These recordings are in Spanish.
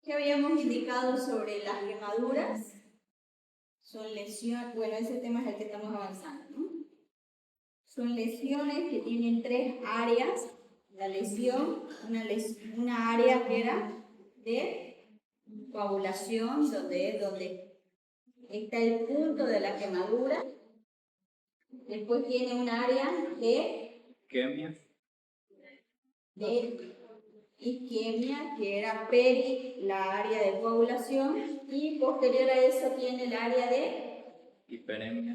¿Qué habíamos indicado sobre las quemaduras? Son lesiones, bueno, ese tema es el que estamos avanzando, ¿no? Son lesiones que tienen tres áreas. La lesión, una área que era de coagulación, donde está el punto de la quemadura. Después tiene un área de isquemia, que era la área de coagulación, y posterior a eso tiene el área de hiperemia,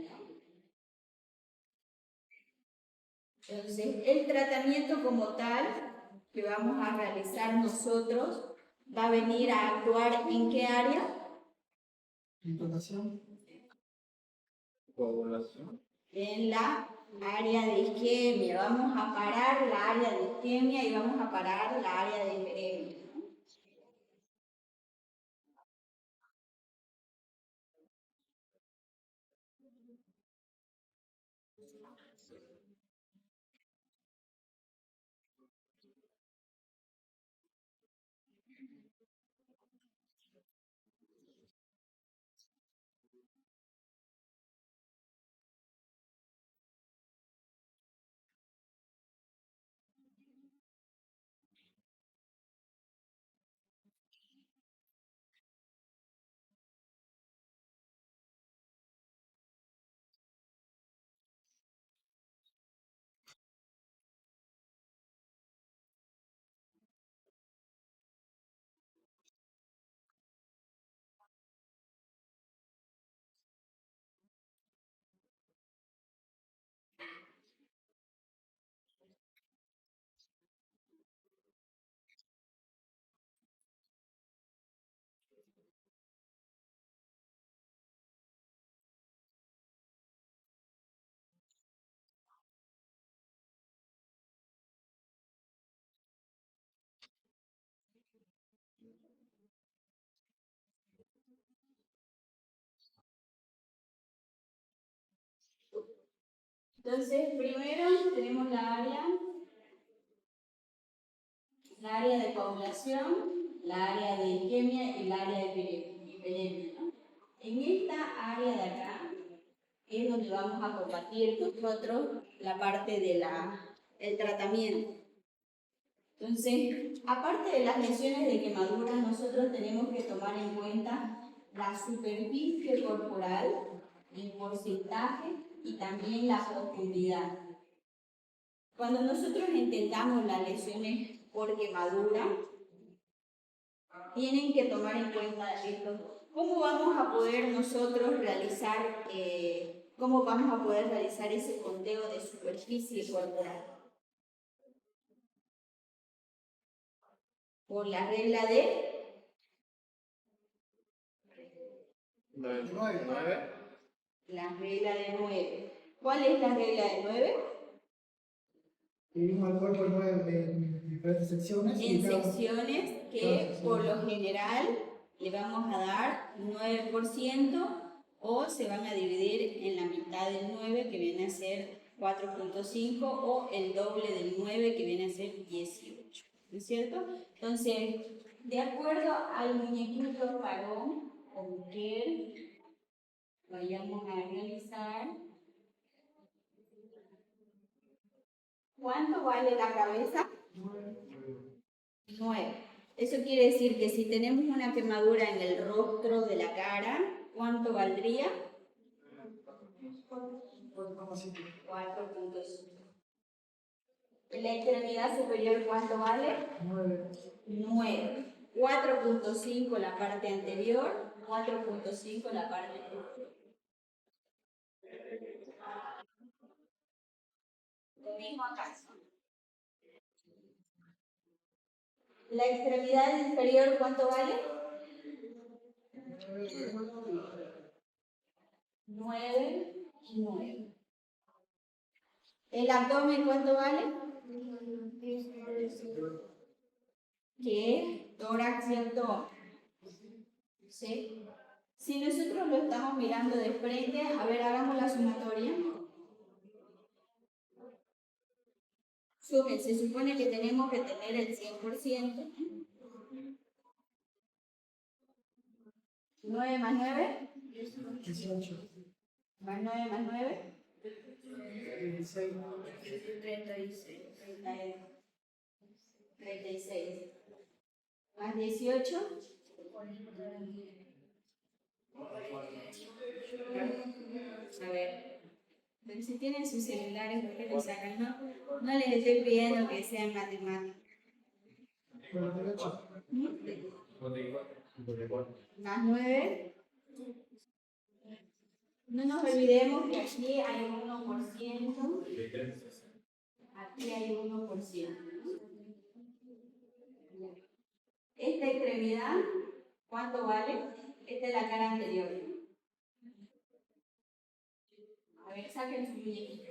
¿no? Entonces, el tratamiento como tal que vamos a realizar nosotros va a venir a actuar ¿en qué área? Coagulación. En la área de isquemia. Vamos a parar la área de isquemia y vamos a parar la área de hiperemia. Entonces, primero tenemos la área de coagulación, la área de isquemia y la área de hiperemia, ¿no? En esta área de acá es donde vamos a combatir nosotros la parte del tratamiento. Entonces, aparte de las lesiones de quemaduras, nosotros tenemos que tomar en cuenta la superficie corporal, el porcentaje y también la profundidad. Cuando nosotros entendamos las lesiones por quemadura, tienen que tomar en cuenta esto. ¿Cómo vamos a poder nosotros realizar, ese conteo de superficie corporal? Por la regla de 9. la regla de 9. ¿Cuál es la regla de 9? Dividimos el cuerpo en diferentes secciones. En secciones que por lo general le vamos a dar 9% o se van a dividir en la mitad del 9 que viene a ser 4.5 o el doble del 9 que viene a ser 18. ¿No es cierto? Entonces, de acuerdo al muñequito varón o mujer, vayamos a realizar. ¿Cuánto vale la cabeza? 9. Eso quiere decir que si tenemos una quemadura en el rostro de la cara, ¿cuánto valdría? 4.5. ¿La extremidad superior cuánto vale? 9. 4.5 la parte anterior, 4.5 la parte posterior. Lo mismo acá. ¿La extremidad inferior cuánto vale? 9 y 9. ¿El abdomen cuánto vale? ¿Qué es? Tórax y abdomen. ¿Sí? Si nosotros lo estamos mirando de frente, a ver, hagamos la sumatoria. Sumen, se supone que tenemos que tener el 100%. 9 más 9, 18. más 9 más 9, 16. 36. 36. Más 18. A ver, pero si tienen sus celulares, ¿por qué lo sacan? No les estoy pidiendo que sean matemáticos. 48. Más 9. No nos olvidemos que aquí hay 1%. Aquí hay 1%. Esta extremidad, ¿cuánto vale? Esta es la cara anterior. A ver, saquen su muñequito.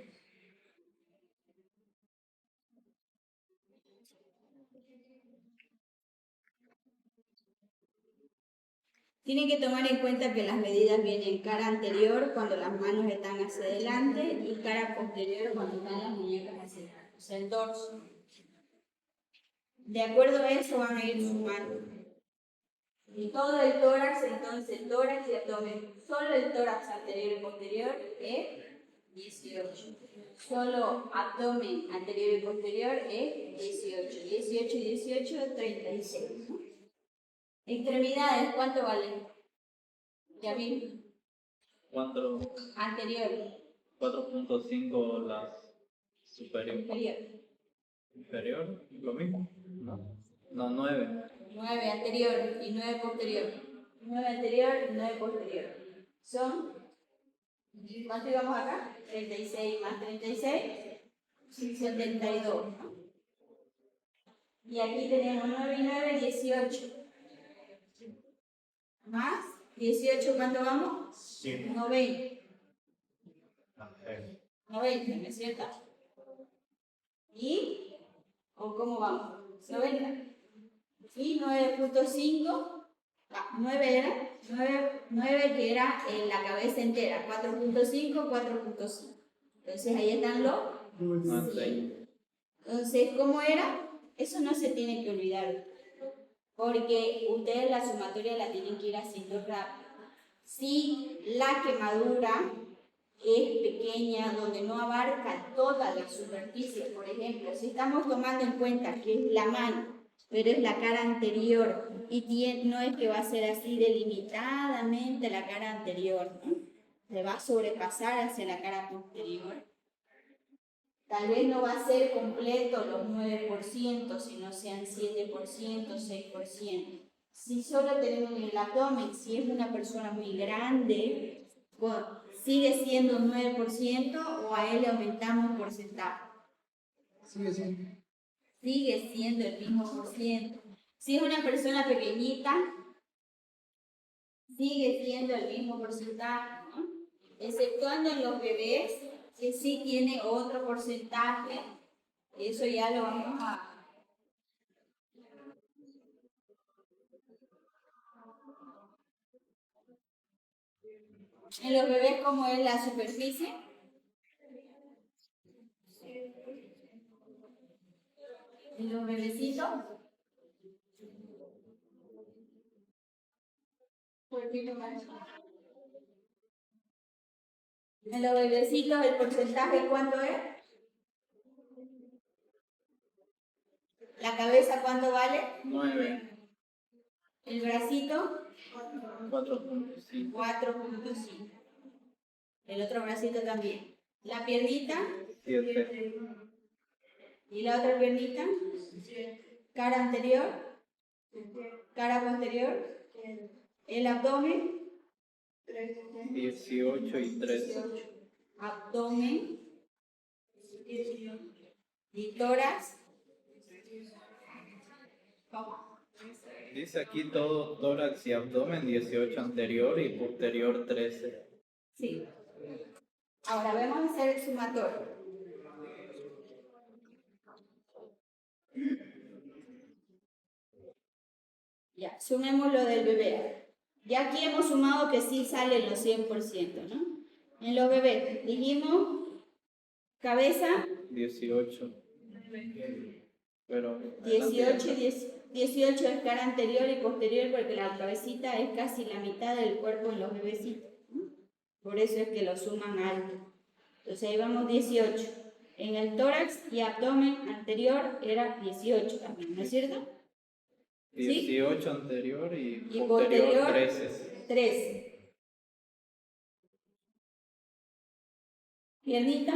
Tienen que tomar en cuenta que las medidas vienen cara anterior cuando las manos están hacia adelante y cara posterior cuando están las muñecas hacia atrás, o sea, el dorso. De acuerdo a eso van a ir sumando. Y todo el tórax, entonces, tórax y abdomen. Solo el tórax anterior y posterior es 18. Solo abdomen anterior y posterior es 18. 18 y 18, 36. ¿No? Extremidades, ¿cuánto valen? Ya vi. Anterior. 4.5 las superior. Inferior. Inferior, lo mismo. No, 9. 9 anterior y 9 posterior. 9 anterior y 9 posterior. Son, ¿cuánto íbamos acá? 36 más 36, 72. ¿No? Y aquí tenemos 9 y 9, 18. Más 18, ¿cuánto vamos? 90. 90, ¿no es cierto? ¿Y? ¿O cómo vamos? 90. Y 9.5, 9 era, 9 que era en la cabeza entera, 4.5, 4.5. Entonces ahí están los 100. Entonces, ¿cómo era? Eso no se tiene que olvidar, porque ustedes la sumatoria la tienen que ir haciendo rápido. Si la quemadura es pequeña, donde no abarca toda la superficie, por ejemplo, si estamos tomando en cuenta que es la mano, pero es la cara anterior y no es que va a ser así delimitadamente la cara anterior, ¿no? Se va a sobrepasar hacia la cara posterior. Tal vez no va a ser completo los 9%, sino sean 7%, 6%. Si solo tenemos en el abdomen, si es una persona muy grande, ¿sigue siendo 9% o a él le aumentamos porcentaje? Sigue siendo. Sigue siendo el mismo por ciento. Si es una persona pequeñita, sigue siendo el mismo porcentaje, ¿no? Exceptuando en los bebés, que sí tiene otro porcentaje, eso ya lo vamos a... En los bebés, ¿cómo es la superficie? En los bebecitos. En los bebecitos, ¿el porcentaje cuánto es? ¿La cabeza cuánto vale? 9. ¿El bracito? 4.5. 4.5. El otro bracito también. ¿La piernita? 7. ¿Y la otra piernita? ¿Cara anterior? ¿Cara posterior? ¿El abdomen? 18 y 13. Abdomen. ¿Y tórax? Dice aquí todo tórax y abdomen, 18 anterior y posterior 13. Sí. Ahora vamos a hacer el sumatorio. Ya, sumemos lo del bebé. Ya aquí hemos sumado que sí salen los 100%, ¿no? En los bebés dijimos cabeza 18. Pero 18 y 10. 18 es cara anterior y posterior porque la cabecita es casi la mitad del cuerpo en los bebecitos, ¿no? Por eso es que lo suman alto. Entonces ahí vamos 18. En el tórax y abdomen anterior era 18 también, ¿no es cierto? ¿Sí? 18 anterior y Y posterior posterior 13. 13. Piernita,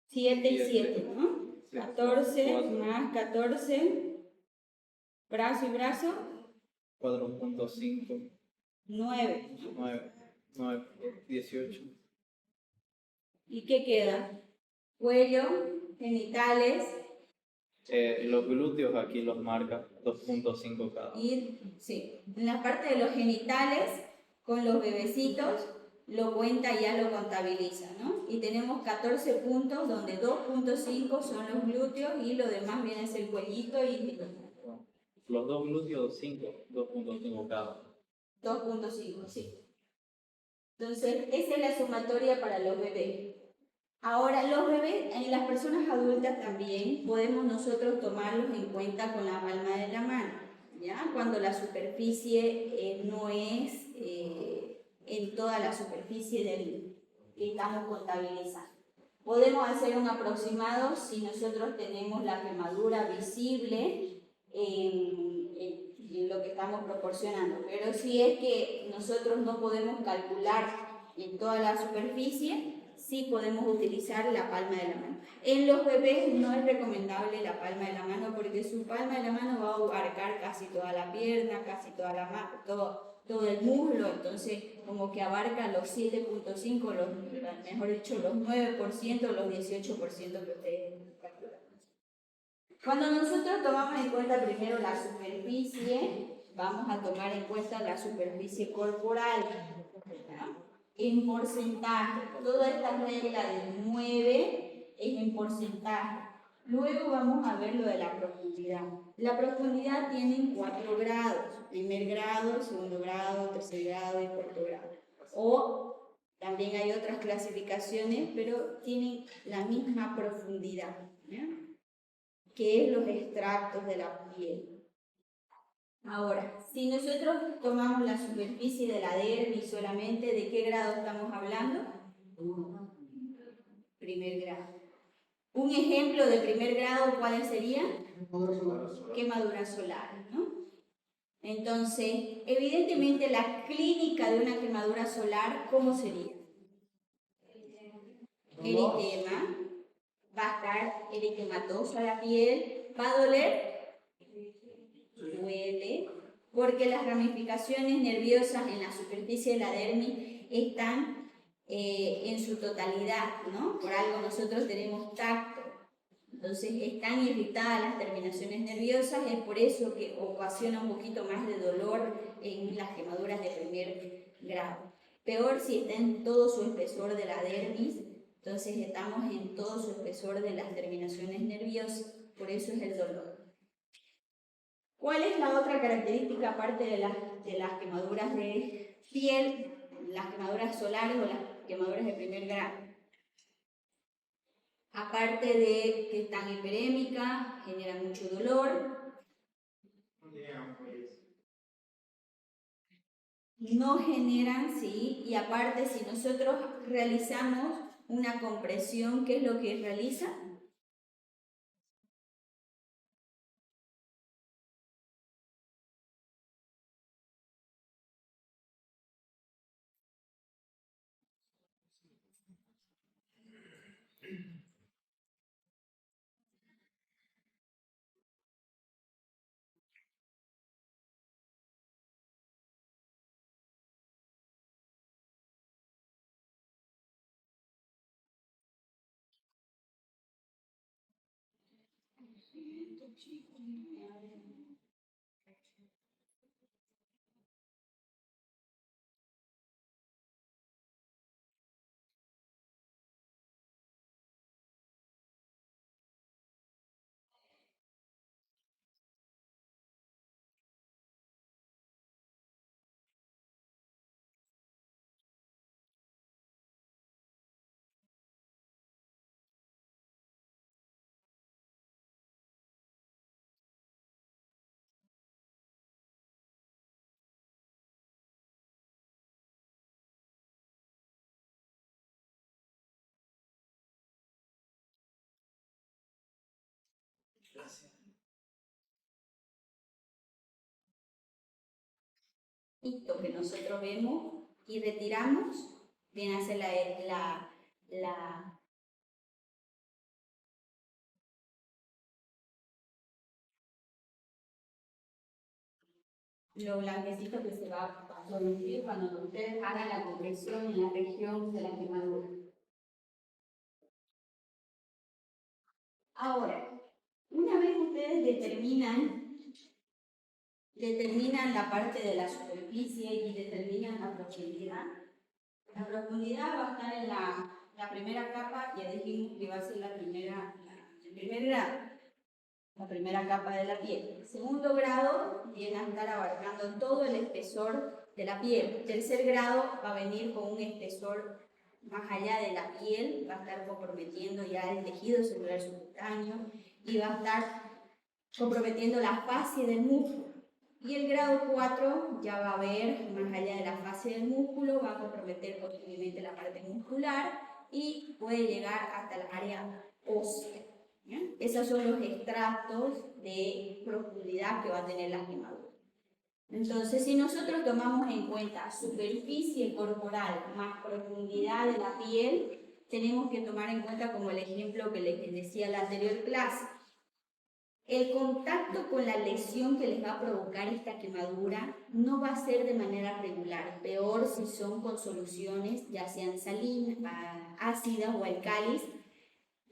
7 y 7, ¿no? 14 más 14, brazo y brazo, 4.5, 9. 9, 18. ¿Y qué queda? Cuello, genitales Los glúteos aquí los marca 2.5 cada. y, sí, en la parte de los genitales, con los bebecitos, lo cuenta y ya lo contabiliza, ¿no? Y tenemos 14 puntos, donde 2.5 son los glúteos y lo demás viene a ser cuellito y Los dos glúteos 5, 2.5 cada. 2.5, sí. Entonces, esa es la sumatoria para los bebés. Ahora, los bebés, en las personas adultas también podemos nosotros tomarlos en cuenta con la palma de la mano, ¿ya? Cuando la superficie no es en toda la superficie del que estamos contabilizando. Podemos hacer un aproximado si nosotros tenemos la quemadura visible en lo que estamos proporcionando, pero si es que nosotros no podemos calcular en toda la superficie, sí podemos utilizar la palma de la mano. En los bebés no es recomendable la palma de la mano porque su palma de la mano va a abarcar casi toda la pierna, casi toda la mano, todo el muslo, entonces como que abarca los 7.5, mejor dicho, los 9%, los 18% que ustedes calculan. Cuando nosotros tomamos en cuenta primero la superficie, vamos a tomar en cuenta la superficie corporal, ¿no? En porcentaje. Toda esta regla del 9 es en porcentaje. Luego vamos a ver lo de la profundidad. La profundidad tiene 4 grados: primer grado, segundo grado, tercer grado y cuarto grado. O también hay otras clasificaciones, pero tienen la misma profundidad, ¿no? Que es los extractos de la piel. Ahora, si nosotros tomamos la superficie de la dermis solamente, ¿de qué grado estamos hablando? Primer grado. Un ejemplo de primer grado, ¿cuál sería? Quemadura solar, ¿no? Entonces, evidentemente la clínica de una quemadura solar, ¿cómo sería? Eritema, va a estar eritematosa la piel, ¿va a doler? Duele, porque las ramificaciones nerviosas en la superficie de la dermis están en su totalidad, ¿no? Por algo nosotros tenemos tacto. Entonces están irritadas las terminaciones nerviosas, es por eso que ocasiona un poquito más de dolor en las quemaduras de primer grado. Peor si está en todo su espesor de la dermis, entonces estamos en todo su espesor de las terminaciones nerviosas, por eso es el dolor. ¿Cuál es la otra característica aparte de las quemaduras de piel, las quemaduras solares o las quemaduras de primer grado? Aparte de que están hiperémicas, generan mucho dolor, no generan, sí, y aparte si nosotros realizamos una compresión, ¿qué es lo que realiza? Esto que nosotros vemos y retiramos viene a ser lo blanquecito que se va a producir cuando ustedes hagan la compresión en la región de la quemadura. Ahora, una vez ustedes determinan la parte de la superficie y determinan la profundidad va a estar en la primera capa, ya dijimos que va a ser la primera capa de la piel. El segundo grado viene a estar abarcando todo el espesor de la piel. El tercer grado va a venir con un espesor más allá de la piel, va a estar comprometiendo ya el tejido celular subcutáneo y va a estar comprometiendo la fascia del músculo. Y el grado 4 ya va a ver más allá de la fascia del músculo, va a comprometer posiblemente la parte muscular y puede llegar hasta la área ósea. ¿Bien? Esos son los extractos de profundidad que va a tener la quemadura. Entonces, si nosotros tomamos en cuenta superficie corporal más profundidad de la piel, tenemos que tomar en cuenta como el ejemplo que les decía en la anterior clase. El contacto con la lesión que les va a provocar esta quemadura no va a ser de manera regular, peor si son con soluciones ya sean salinas, ácidas o alcalis.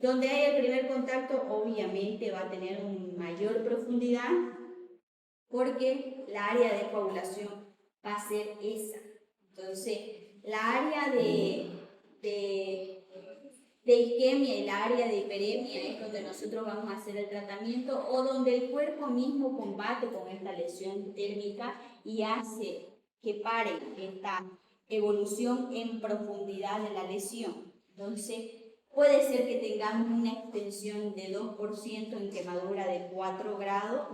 Donde hay el primer contacto obviamente va a tener una mayor profundidad porque la área de coagulación va a ser esa. Entonces, la área de isquemia y la área de hiperemia es donde nosotros vamos a hacer el tratamiento o donde el cuerpo mismo combate con esta lesión térmica y hace que pare esta evolución en profundidad de la lesión. Entonces, puede ser que tengamos una extensión de 2% en quemadura del cuarto grado,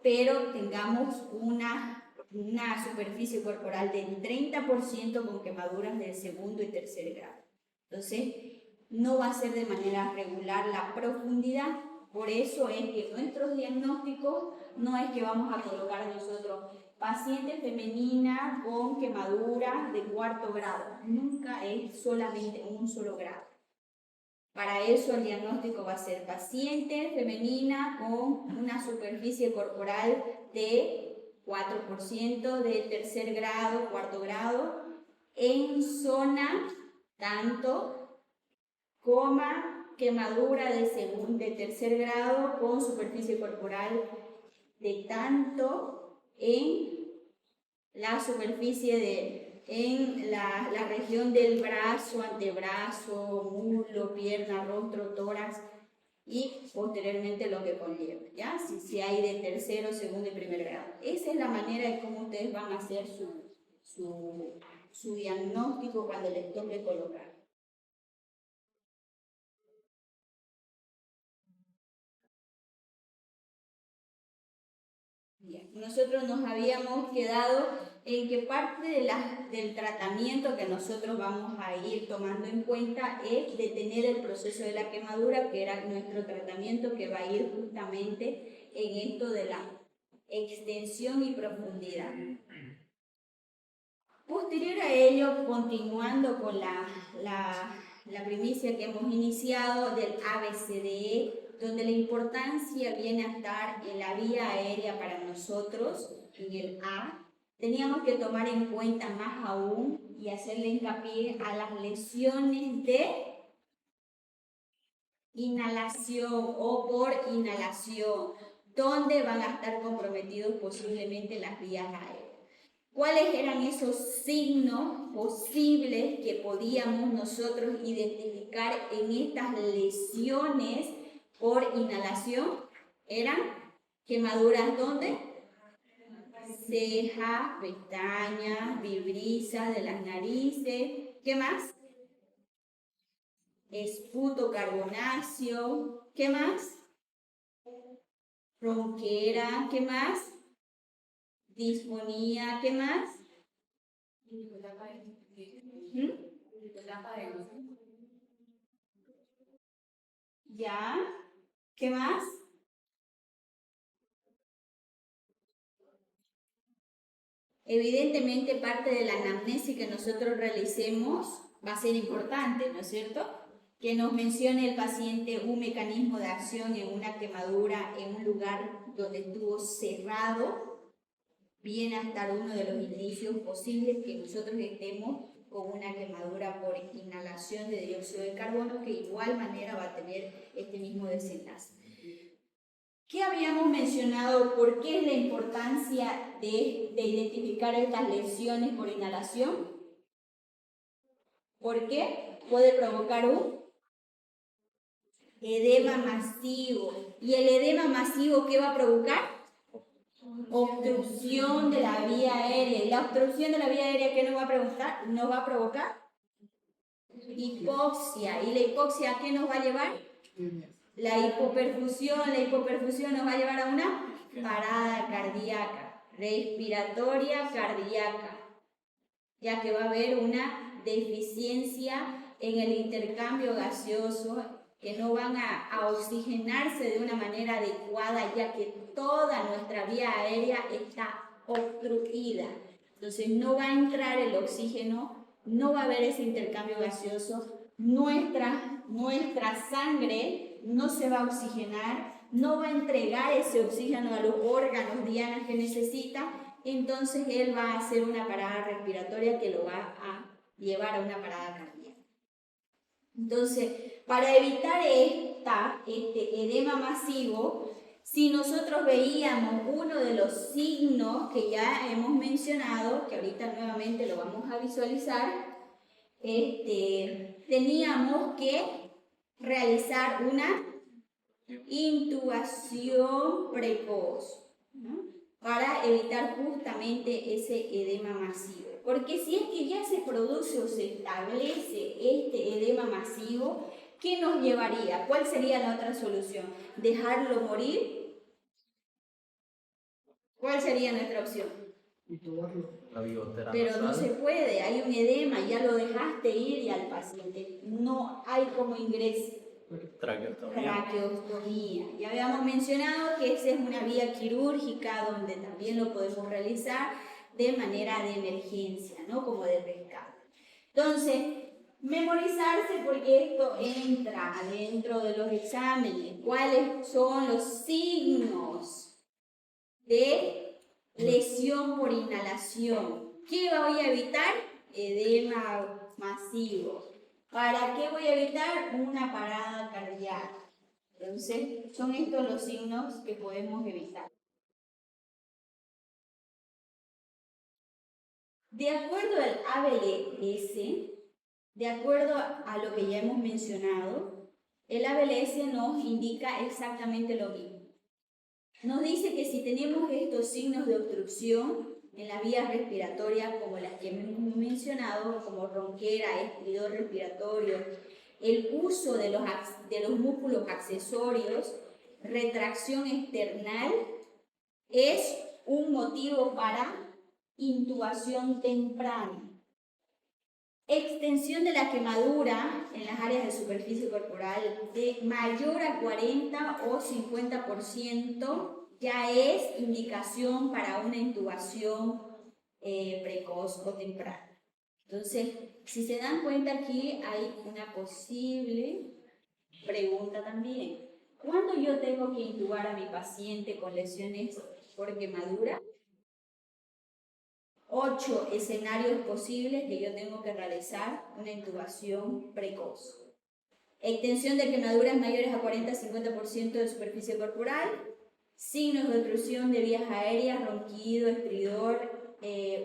pero tengamos una superficie corporal del 30% con quemaduras del segundo y tercer grado. Entonces, no va a ser de manera regular la profundidad. Por eso es que nuestros diagnósticos no es que vamos a colocar nosotros paciente femenina con quemadura de cuarto grado. Nunca es solamente un solo grado. Para eso el diagnóstico va a ser paciente femenina con una superficie corporal de 4% de tercer grado, cuarto grado, en zona tanto quemadura de tercer grado con superficie corporal de tanto en la superficie en la región del brazo, antebrazo, muslo, pierna, rostro, tórax y posteriormente lo que conlleva, ¿ya? Si hay de tercero, segundo y primer grado. Esa es la manera de cómo ustedes van a hacer su diagnóstico cuando les toque colocar. Bien. Nosotros nos habíamos quedado en que parte del tratamiento que nosotros vamos a ir tomando en cuenta es detener el proceso de la quemadura, que era nuestro tratamiento que va a ir justamente en esto de la extensión y profundidad. Posterior a ello, continuando con la primicia que hemos iniciado del ABCDE, donde la importancia viene a estar en la vía aérea para nosotros, en el A, teníamos que tomar en cuenta más aún y hacerle hincapié a las lesiones de inhalación o por inhalación, donde van a estar comprometidos posiblemente las vías aéreas. ¿Cuáles eran esos signos posibles que podíamos nosotros identificar en estas lesiones por inhalación? Eran quemaduras ¿dónde? Cejas, pestañas, vibrisas de las narices. ¿Qué más? Esputo carbonáceo. ¿Qué más? Ronquera. ¿Qué más? Disfonía. ¿Qué más? ¿Ya? ¿Qué más? Evidentemente, parte de la anamnesis que nosotros realicemos va a ser importante, ¿no es cierto? Que nos mencione el paciente un mecanismo de acción en una quemadura en un lugar donde estuvo cerrado, viene a estar uno de los indicios posibles que nosotros estemos con una quemadura por inhalación de dióxido de carbono, que de igual manera va a tener este mismo desenlace. ¿Qué habíamos mencionado? ¿Por qué es la importancia de identificar estas lesiones por inhalación? ¿Por qué? Puede provocar un edema masivo. ¿Y el edema masivo qué va a provocar? Obstrucción de la vía aérea. ¿Y la obstrucción de la vía aérea qué nos va a provocar? Hipoxia. ¿Y la hipoxia a qué nos va a llevar? La hipoperfusión nos va a llevar a una parada cardíaca, respiratoria cardíaca, ya que va a haber una deficiencia en el intercambio gaseoso, que no van a oxigenarse de una manera adecuada, ya que toda nuestra vía aérea está obstruida. Entonces no va a entrar el oxígeno, no va a haber ese intercambio gaseoso, nuestra sangre no se va a oxigenar, no va a entregar ese oxígeno a los órganos dianas que necesita, entonces él va a hacer una parada respiratoria que lo va a llevar a una parada cardíaca. Entonces, para evitar este edema masivo, si nosotros veíamos uno de los signos que ya hemos mencionado, que ahorita nuevamente lo vamos a visualizar, teníamos que realizar una intubación precoz, ¿no? Para evitar justamente ese edema masivo. Porque si es que ya se produce o se establece este edema masivo, ¿qué nos llevaría? ¿Cuál sería la otra solución? ¿Dejarlo morir? ¿Cuál sería nuestra opción? Pero no se puede, hay un edema, ya lo dejaste ir y al paciente no hay como ingrese. Traqueostomía. Ya habíamos mencionado que esa es una vía quirúrgica donde también lo podemos realizar de manera de emergencia, ¿no? Como de rescate. Entonces, memorizarse porque esto entra dentro de los exámenes. ¿Cuáles son los signos de lesión por inhalación? ¿Qué voy a evitar? Edema masivo. ¿Para qué voy a evitar? Una parada cardíaca. Entonces, son estos los signos que podemos evitar. De acuerdo al ABLS, de acuerdo a lo que ya hemos mencionado, el ABLS nos indica exactamente lo mismo. Nos dice que si tenemos estos signos de obstrucción en las vías respiratorias, como las que hemos mencionado, como ronquera, estridor respiratorio, el uso de los músculos accesorios, retracción external, es un motivo para intubación temprana. Extensión de la quemadura en las áreas de superficie corporal de mayor a 40 o 50% ya es indicación para una intubación precoz o temprana. Entonces, si se dan cuenta aquí hay una posible pregunta también. ¿Cuándo yo tengo que intubar a mi paciente con lesiones por quemadura? 8 escenarios posibles que yo tengo que realizar una intubación precoz. Extensión de quemaduras mayores a 40-50% de superficie corporal, signos de obstrucción de vías aéreas, ronquido, estridor,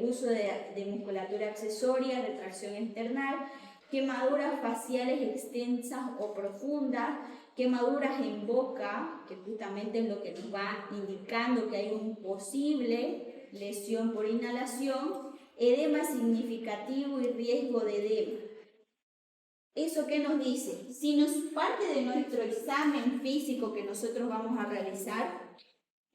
uso de musculatura accesoria, retracción external, quemaduras faciales extensas o profundas, quemaduras en boca, que justamente es lo que nos va indicando que hay un posible lesión por inhalación, edema significativo y riesgo de edema. ¿Eso qué nos dice? Si nos parte de nuestro examen físico que nosotros vamos a realizar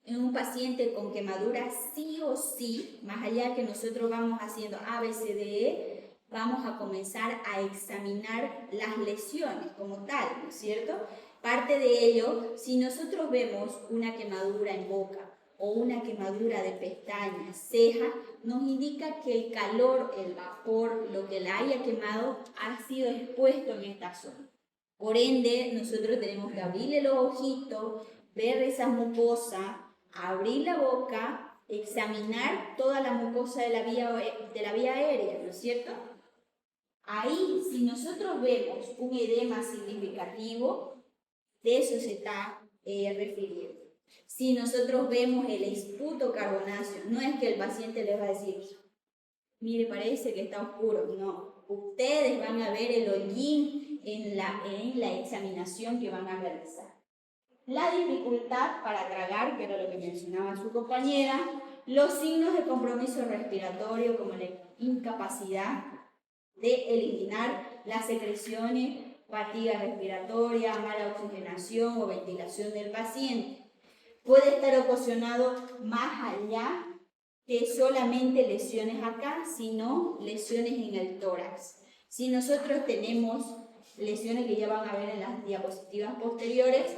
en un paciente con quemadura, sí o sí, más allá que nosotros vamos haciendo A, B, C, D, E, vamos a comenzar a examinar las lesiones como tal, ¿no es cierto? Parte de ello, si nosotros vemos una quemadura en boca o una quemadura de pestañas, cejas, nos indica que el calor, el vapor, lo que la haya quemado, ha sido expuesto en esta zona. Por ende, nosotros tenemos que abrirle los ojitos, ver esa mucosa, abrir la boca, examinar toda la mucosa de la vía aérea, ¿no es cierto? Ahí, si nosotros vemos un edema significativo, de eso se está refiriendo. Si nosotros vemos el esputo carbonáceo, no es que el paciente les va a decir, mire, parece que está oscuro, no. Ustedes van a ver el hollín en la examinación que van a realizar. La dificultad para tragar, que era lo que mencionaba su compañera, los signos de compromiso respiratorio como la incapacidad de eliminar las secreciones, fatiga respiratoria, mala oxigenación o ventilación del paciente. Puede estar ocasionado más allá de solamente lesiones acá, sino lesiones en el tórax. Si nosotros tenemos lesiones que ya van a ver en las diapositivas posteriores,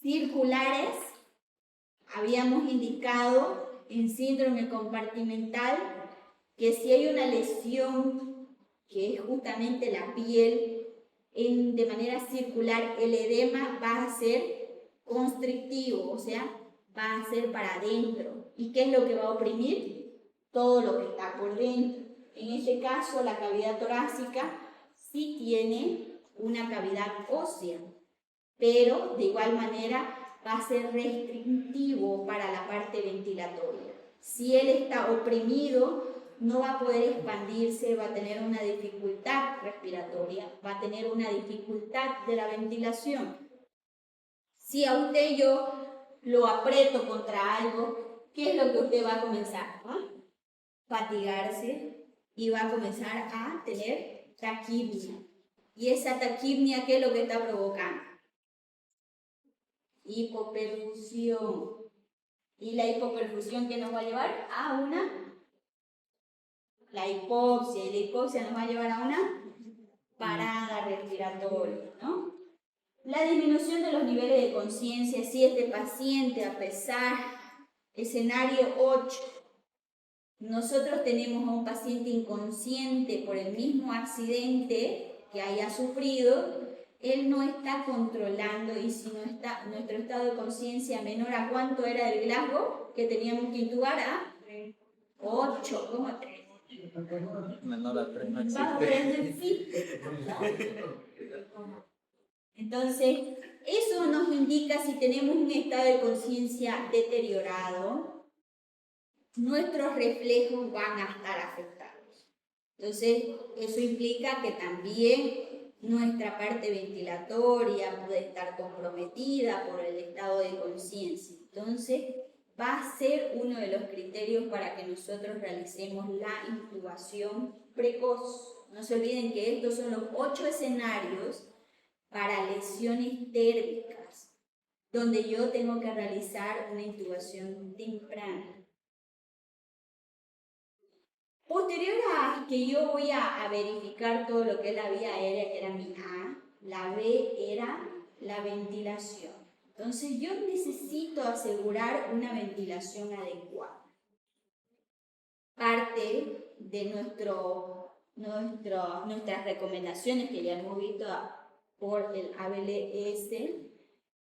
circulares, habíamos indicado en síndrome compartimental que si hay una lesión que es justamente la piel de manera circular, el edema va a ser constrictivo, o sea, va a ser para adentro. ¿Y qué es lo que va a oprimir? Todo lo que está por dentro. En este caso, la cavidad torácica sí tiene una cavidad ósea, pero de igual manera va a ser restrictivo para la parte ventilatoria. Si él está oprimido, no va a poder expandirse, va a tener una dificultad respiratoria, va a tener una dificultad de la ventilación. Si a usted yo lo aprieto contra algo, ¿qué es lo que usted va a comenzar? Fatigarse y va a comenzar a tener taquipnia. ¿Y esa taquipnia qué es lo que está provocando? Hipoperfusión. ¿Y la hipoperfusión qué nos va a llevar? A la hipoxia. Y la hipoxia nos va a llevar a una parada respiratoria, ¿no? La disminución de los niveles de conciencia, si este paciente, a pesar, escenario 8, nosotros tenemos a un paciente inconsciente por el mismo accidente que haya sufrido, él no está controlando, y si no está nuestro estado de conciencia menor a cuánto era el Glasgow que teníamos que intubar, a 8, ¿cómo 3? Menor a 3 no Va a existe. Entonces, eso nos indica si tenemos un estado de conciencia deteriorado, nuestros reflejos van a estar afectados. Entonces, eso implica que también nuestra parte ventilatoria puede estar comprometida por el estado de conciencia. Entonces, va a ser uno de los criterios para que nosotros realicemos la intubación precoz. No se olviden que estos son los 8 escenarios para lesiones térmicas, donde yo tengo que realizar una intubación temprana. Posterior a que yo voy a verificar todo lo que es la vía aérea, que era mi A, la B era la ventilación. Entonces yo necesito asegurar una ventilación adecuada. Parte de nuestras recomendaciones que ya hemos visto por el ABLS,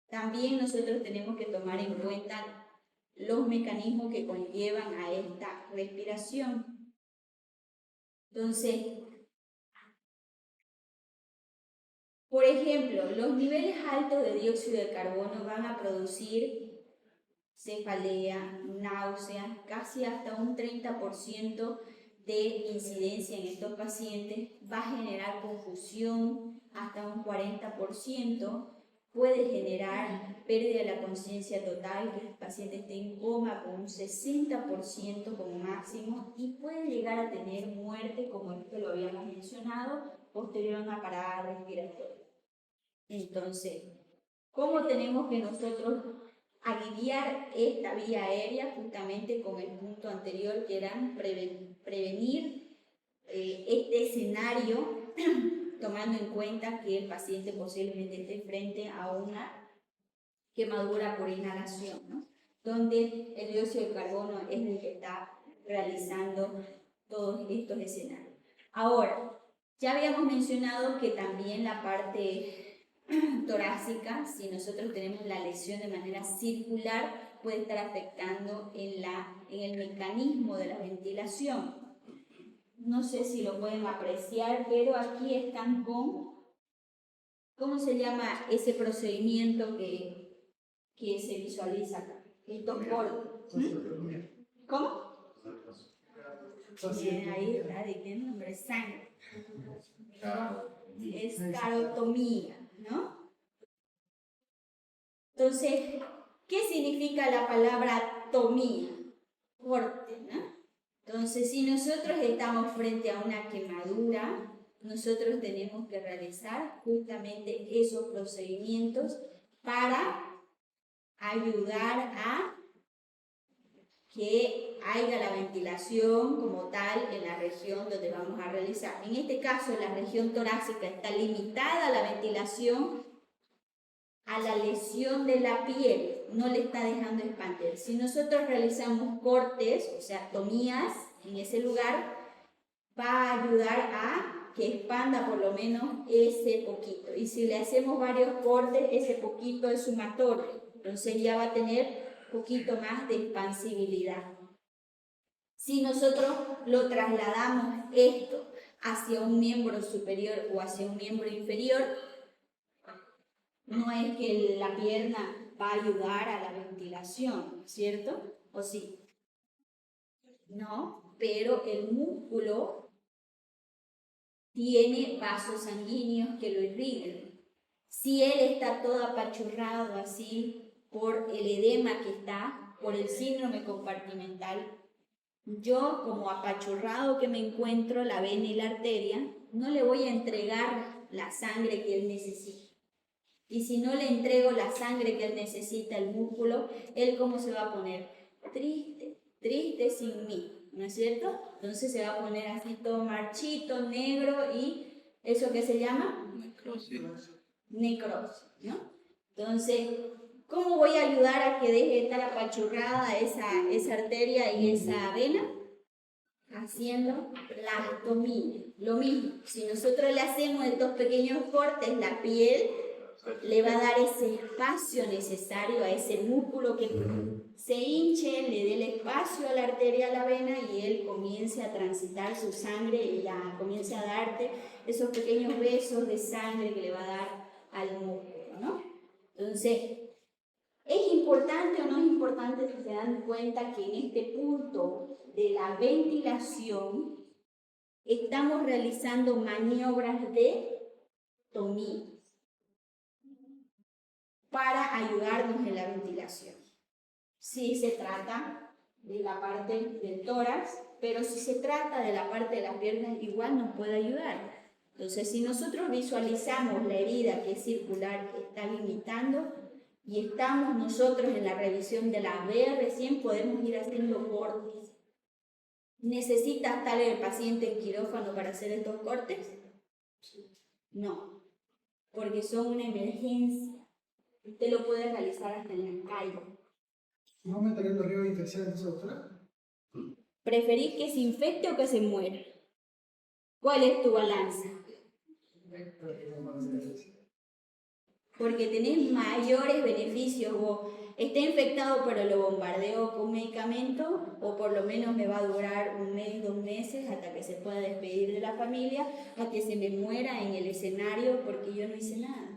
también nosotros tenemos que tomar en cuenta los mecanismos que conllevan a esta respiración. Entonces, por ejemplo, los niveles altos de dióxido de carbono van a producir cefalea, náuseas, casi hasta un 30% de incidencia en estos pacientes, va a generar confusión hasta un 40%, puede generar pérdida de la conciencia total, que el paciente esté en coma con un 60% como máximo, y puede llegar a tener muerte, como esto lo habíamos mencionado, posterior a una parada respiratoria. Entonces, ¿cómo tenemos que nosotros aliviar esta vía aérea? Justamente con el punto anterior, que era prevenir este escenario, tomando en cuenta que el paciente posiblemente esté frente a una quemadura por inhalación, ¿no? donde el dióxido de carbono es el que está realizando todos estos escenarios. Ahora, ya habíamos mencionado que también la parte torácica, si nosotros tenemos la lesión de manera circular, puede estar afectando en el mecanismo de la ventilación. No sé si lo pueden apreciar, pero aquí están con, ¿cómo se llama ese procedimiento que se visualiza acá? Estos cortes. ¿Cómo? Bien, ahí está, ¿de qué nombre? Sangre. Es carotomía, ¿no? Entonces, ¿qué significa la palabra tomía? Corte, ¿no? Entonces, si nosotros estamos frente a una quemadura, nosotros tenemos que realizar justamente esos procedimientos para ayudar a que haya la ventilación como tal en la región donde vamos a realizar. En este caso, la región torácica está limitada a la ventilación, a la lesión de la piel, no le está dejando expandir. Si nosotros realizamos cortes, o sea, tomías en ese lugar, va a ayudar a que expanda por lo menos ese poquito. Y si le hacemos varios cortes, ese poquito es sumatorio. Entonces ya va a tener un poquito más de expansibilidad. Si nosotros lo trasladamos esto hacia un miembro superior o hacia un miembro inferior, no es que la pierna va a ayudar a la ventilación, ¿cierto? ¿O sí? No, pero el músculo tiene vasos sanguíneos que lo irrigan. Si él está todo apachurrado así por el edema que está, por el síndrome compartimental, yo como apachurrado que me encuentro, la vena y la arteria, no le voy a entregar la sangre que él necesita. Y si no le entrego la sangre que él necesita, el músculo, él cómo se va a poner triste, triste sin mí, ¿no es cierto? Entonces se va a poner así todo marchito, negro y ¿eso qué se llama? Necrosis. Necrosis, ¿no? Entonces, ¿cómo voy a ayudar a que deje de estar apachurrada esa arteria y esa vena? Haciendo plastomía. Lo mismo, si nosotros le hacemos estos pequeños cortes, la piel le va a dar ese espacio necesario a ese músculo que se hinche, le dé el espacio a la arteria, a la vena y él comience a transitar su sangre y ya comience a darte esos pequeños besos de sangre que le va a dar al músculo, ¿no? Entonces, ¿es importante o no es importante si se dan cuenta que en este punto de la ventilación estamos realizando maniobras de tomía para ayudarnos en la ventilación? Si se trata de la parte del tórax, pero si se trata de la parte de las piernas, igual nos puede ayudar. Entonces, si nosotros visualizamos la herida que es circular, que está limitando, y estamos nosotros en la revisión de la B recién, podemos ir haciendo cortes. ¿Necesita estar el paciente en quirófano para hacer estos cortes? No, porque son una emergencia. Usted lo puede realizar hasta en la calle. ¿No aumentaría el riesgo de infección entonces, doctora? ¿Preferís que se infecte o que se muera? ¿Cuál es tu balanza? Porque tenés mayores beneficios. O está infectado pero lo bombardeo con medicamento, o por lo menos me va a durar 1 mes, 2 meses hasta que se pueda despedir de la familia, a que se me muera en el escenario porque yo no hice nada.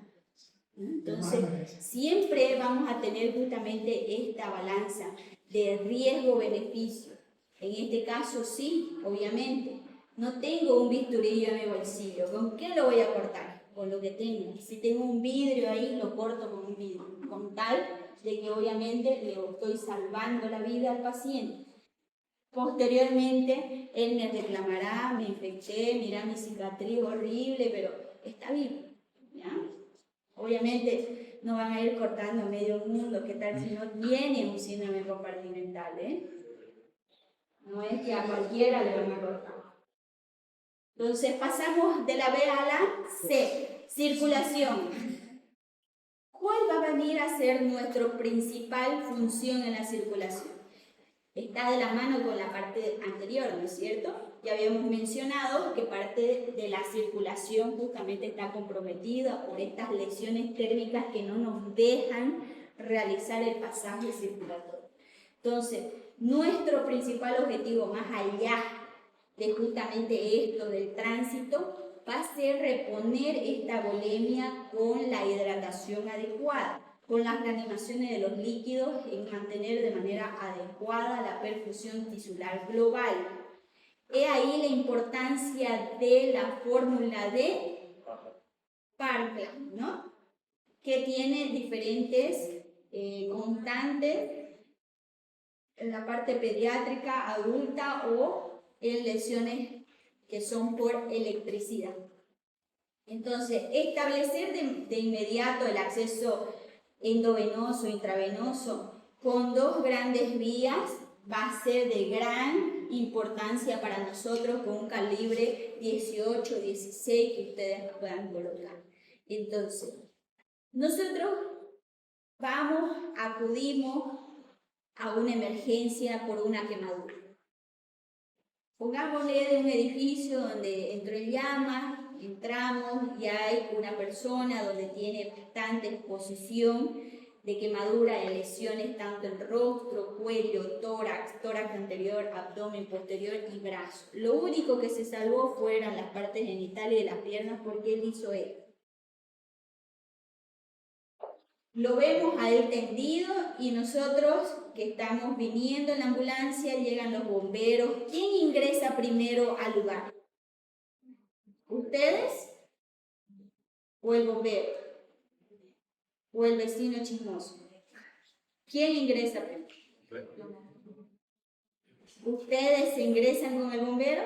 Entonces, siempre vamos a tener justamente esta balanza de riesgo-beneficio. En este caso, sí, obviamente. No tengo un bisturillo en mi bolsillo. ¿Con qué lo voy a cortar? Con lo que tengo. Si tengo un vidrio ahí, lo corto con un vidrio. Con tal de que obviamente le estoy salvando la vida al paciente. Posteriormente, él me reclamará, me infecté, mira mi cicatriz horrible, pero está vivo, ¿ya? Obviamente no van a ir cortando medio mundo, ¿qué tal si no tiene un síndrome compartimental, No es que a cualquiera le van a cortar. Entonces pasamos de la B a la C, circulación. ¿Cuál va va a venir a ser nuestra principal función en la circulación? Está de la mano con la parte anterior, ¿no es cierto? Ya habíamos mencionado que parte de la circulación justamente está comprometida por estas lesiones térmicas que no nos dejan realizar el pasaje circulatorio. Entonces, nuestro principal objetivo, más allá de justamente esto del tránsito, va a ser reponer esta volemia con la hidratación adecuada, con las reanimaciones de los líquidos en mantener de manera adecuada la perfusión tisular global. He ahí la importancia de la fórmula de Parkland, ¿no? Que tiene diferentes constantes en la parte pediátrica, adulta o en lesiones que son por electricidad. Entonces, establecer de inmediato el acceso endovenoso, intravenoso, con dos grandes vías va a ser de gran importancia para nosotros con un calibre 18, 16 que ustedes puedan colocar. Entonces, nosotros acudimos a una emergencia por una quemadura. Pongámosle de un edificio donde entró en llamas, entramos y hay una persona donde tiene bastante exposición de quemadura de lesiones tanto en rostro, cuello, tórax, tórax anterior, abdomen posterior y brazo. Lo único que se salvó fueron las partes genitales de las piernas porque él hizo esto. Lo vemos a él tendido y nosotros que estamos viniendo en la ambulancia, llegan los bomberos. ¿Quién ingresa primero al lugar? ¿Ustedes? ¿O el bombero? ¿O el vecino chismoso? ¿Quién ingresa primero? ¿Ustedes ingresan con el bombero?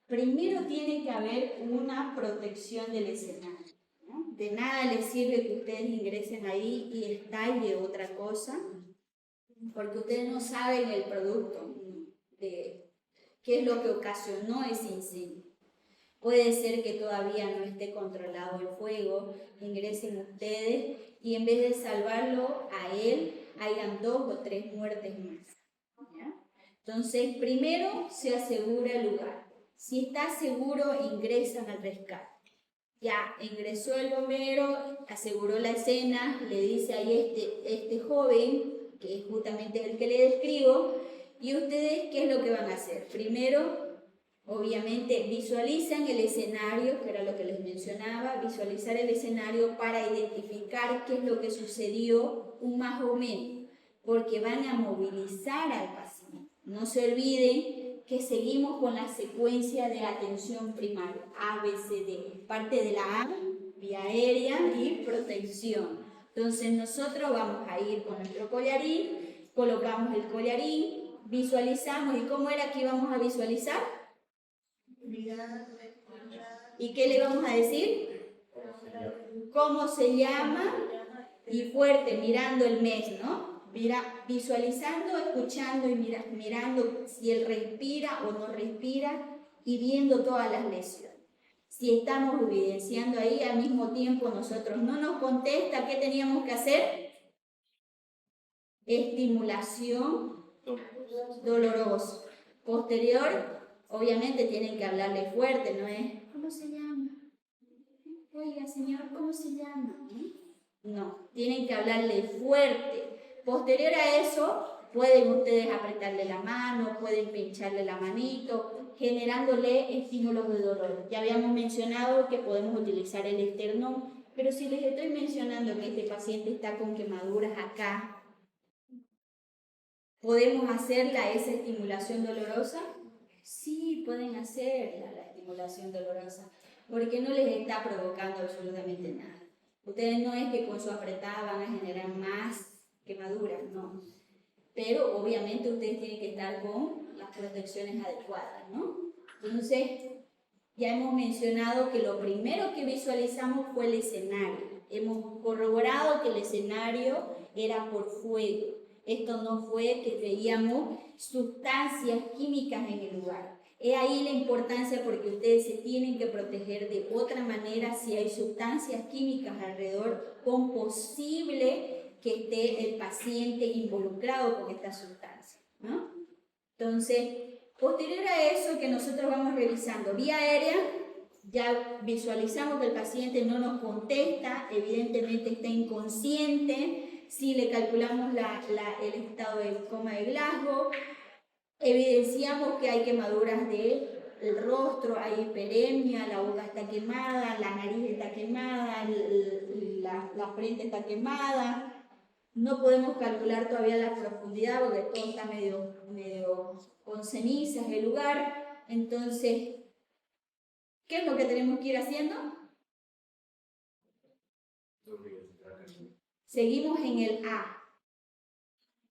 Primero tiene que haber una protección del escenario. De nada les sirve que ustedes ingresen ahí y estalle otra cosa, porque ustedes no saben el producto de qué es lo que ocasionó ese incendio. Puede ser que todavía no esté controlado el fuego, ingresen ustedes y en vez de salvarlo a él, hayan 2 o 3 muertes más. ¿Ya? Entonces, primero se asegura el lugar. Si está seguro, ingresan al rescate. Ya ingresó el bombero, aseguró la escena, le dice ahí este joven, que es justamente el que le describo, y ustedes, ¿qué es lo que van a hacer? Primero, obviamente, visualizan el escenario, que era lo que les mencionaba, visualizar el escenario para identificar qué es lo que sucedió, un más o menos, porque van a movilizar al paciente. No se olviden que seguimos con la secuencia de atención primaria, A, B, C, D. Parte de la A, vía aérea y protección. Entonces nosotros vamos a ir con nuestro collarín, colocamos el collarín, visualizamos. ¿Y cómo era que íbamos a visualizar? ¿Y qué le vamos a decir? ¿Cómo se llama? Y fuerte, mirando el mes, ¿no? Visualizando, escuchando y mirando si él respira o no respira y viendo todas las lesiones. Si estamos evidenciando ahí, al mismo tiempo nosotros no nos contesta, ¿qué teníamos que hacer? Estimulación dolorosa. Posterior, obviamente tienen que hablarle fuerte, ¿no es? ¿Cómo se llama? Oiga, señor, ¿cómo se llama? No, tienen que hablarle fuerte. Posterior a eso, pueden ustedes apretarle la mano, pueden pincharle la manito, generándole estímulos de dolor. Ya habíamos mencionado que podemos utilizar el esternón, pero si les estoy mencionando que este paciente está con quemaduras acá, ¿podemos hacerla esa estimulación dolorosa? Sí, pueden hacerla la estimulación dolorosa, porque no les está provocando absolutamente nada. Ustedes no es que con su apretada van a generar más quemaduras, no. Pero obviamente ustedes tienen que estar con las protecciones adecuadas, ¿no? Entonces, ya hemos mencionado que lo primero que visualizamos fue el escenario. Hemos corroborado que el escenario era por fuego. Esto no fue que veíamos sustancias químicas en el lugar. He ahí la importancia porque ustedes se tienen que proteger de otra manera si hay sustancias químicas alrededor con posible que esté el paciente involucrado con esta sustancia, ¿no? Entonces, posterior a eso que nosotros vamos revisando vía aérea, ya visualizamos que el paciente no nos contesta, evidentemente está inconsciente, si le calculamos el estado de coma de Glasgow, evidenciamos que hay quemaduras del rostro, hay hiperemia, la boca está quemada, la nariz está quemada, la frente está quemada. No podemos calcular todavía la profundidad porque todo está medio con cenizas el lugar. Entonces, ¿qué es lo que tenemos que ir haciendo? Seguimos en el A.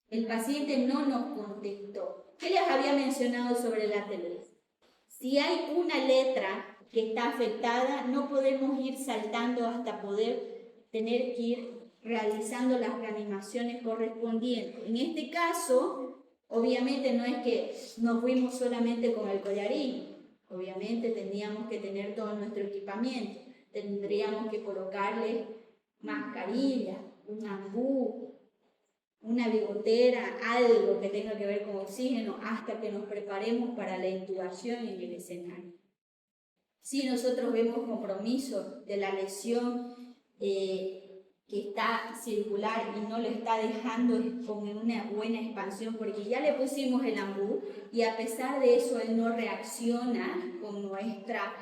El paciente no nos contestó. ¿Qué les había mencionado sobre la TLS? Si hay una letra que está afectada, no podemos ir saltando hasta poder tener que ir realizando las reanimaciones correspondientes. En este caso, obviamente no es que nos fuimos solamente con el collarín. Obviamente tendríamos que tener todo nuestro equipamiento. Tendríamos que colocarle mascarilla, un ambú, una bigotera, algo que tenga que ver con oxígeno hasta que nos preparemos para la intubación en el escenario. Si nosotros vemos compromiso de la lesión que está circular y no lo está dejando con una buena expansión porque ya le pusimos el ambú y a pesar de eso él no reacciona con nuestra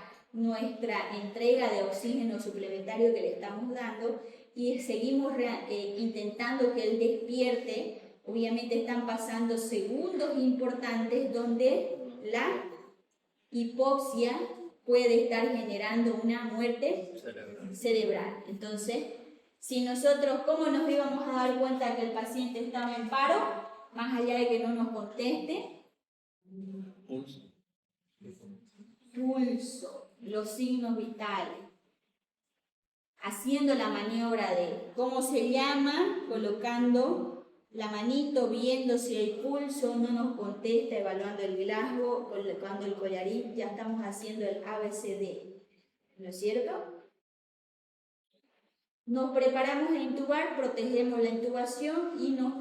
entrega de oxígeno suplementario que le estamos dando, y seguimos intentando que él despierte, obviamente están pasando segundos importantes donde la hipoxia puede estar generando una muerte cerebral. Entonces, si nosotros, ¿cómo nos íbamos a dar cuenta que el paciente estaba en paro? Más allá de que no nos conteste. Pulso, los signos vitales. Haciendo la maniobra de, ¿cómo se llama? Colocando la manito, viendo si el pulso no nos contesta, evaluando el Glasgow, colocando el collarín, ya estamos haciendo el ABCD, ¿no es cierto? Nos preparamos a intubar, protegemos la intubación y nos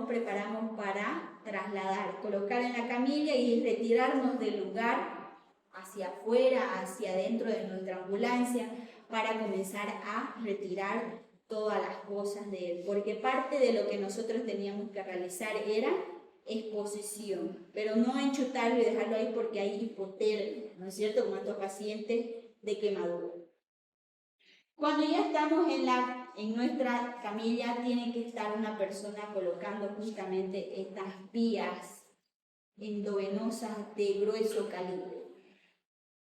preparamos para trasladar, colocar en la camilla y retirarnos del lugar hacia afuera, hacia adentro de nuestra ambulancia, para comenzar a retirar todas las cosas de él, porque parte de lo que nosotros teníamos que realizar era exposición, pero no enchutarlo y dejarlo ahí porque hay hipotermia, ¿no es cierto? Como estos pacientes de quemadura. Cuando ya estamos en nuestra camilla, tiene que estar una persona colocando justamente estas vías endovenosas de grueso calibre.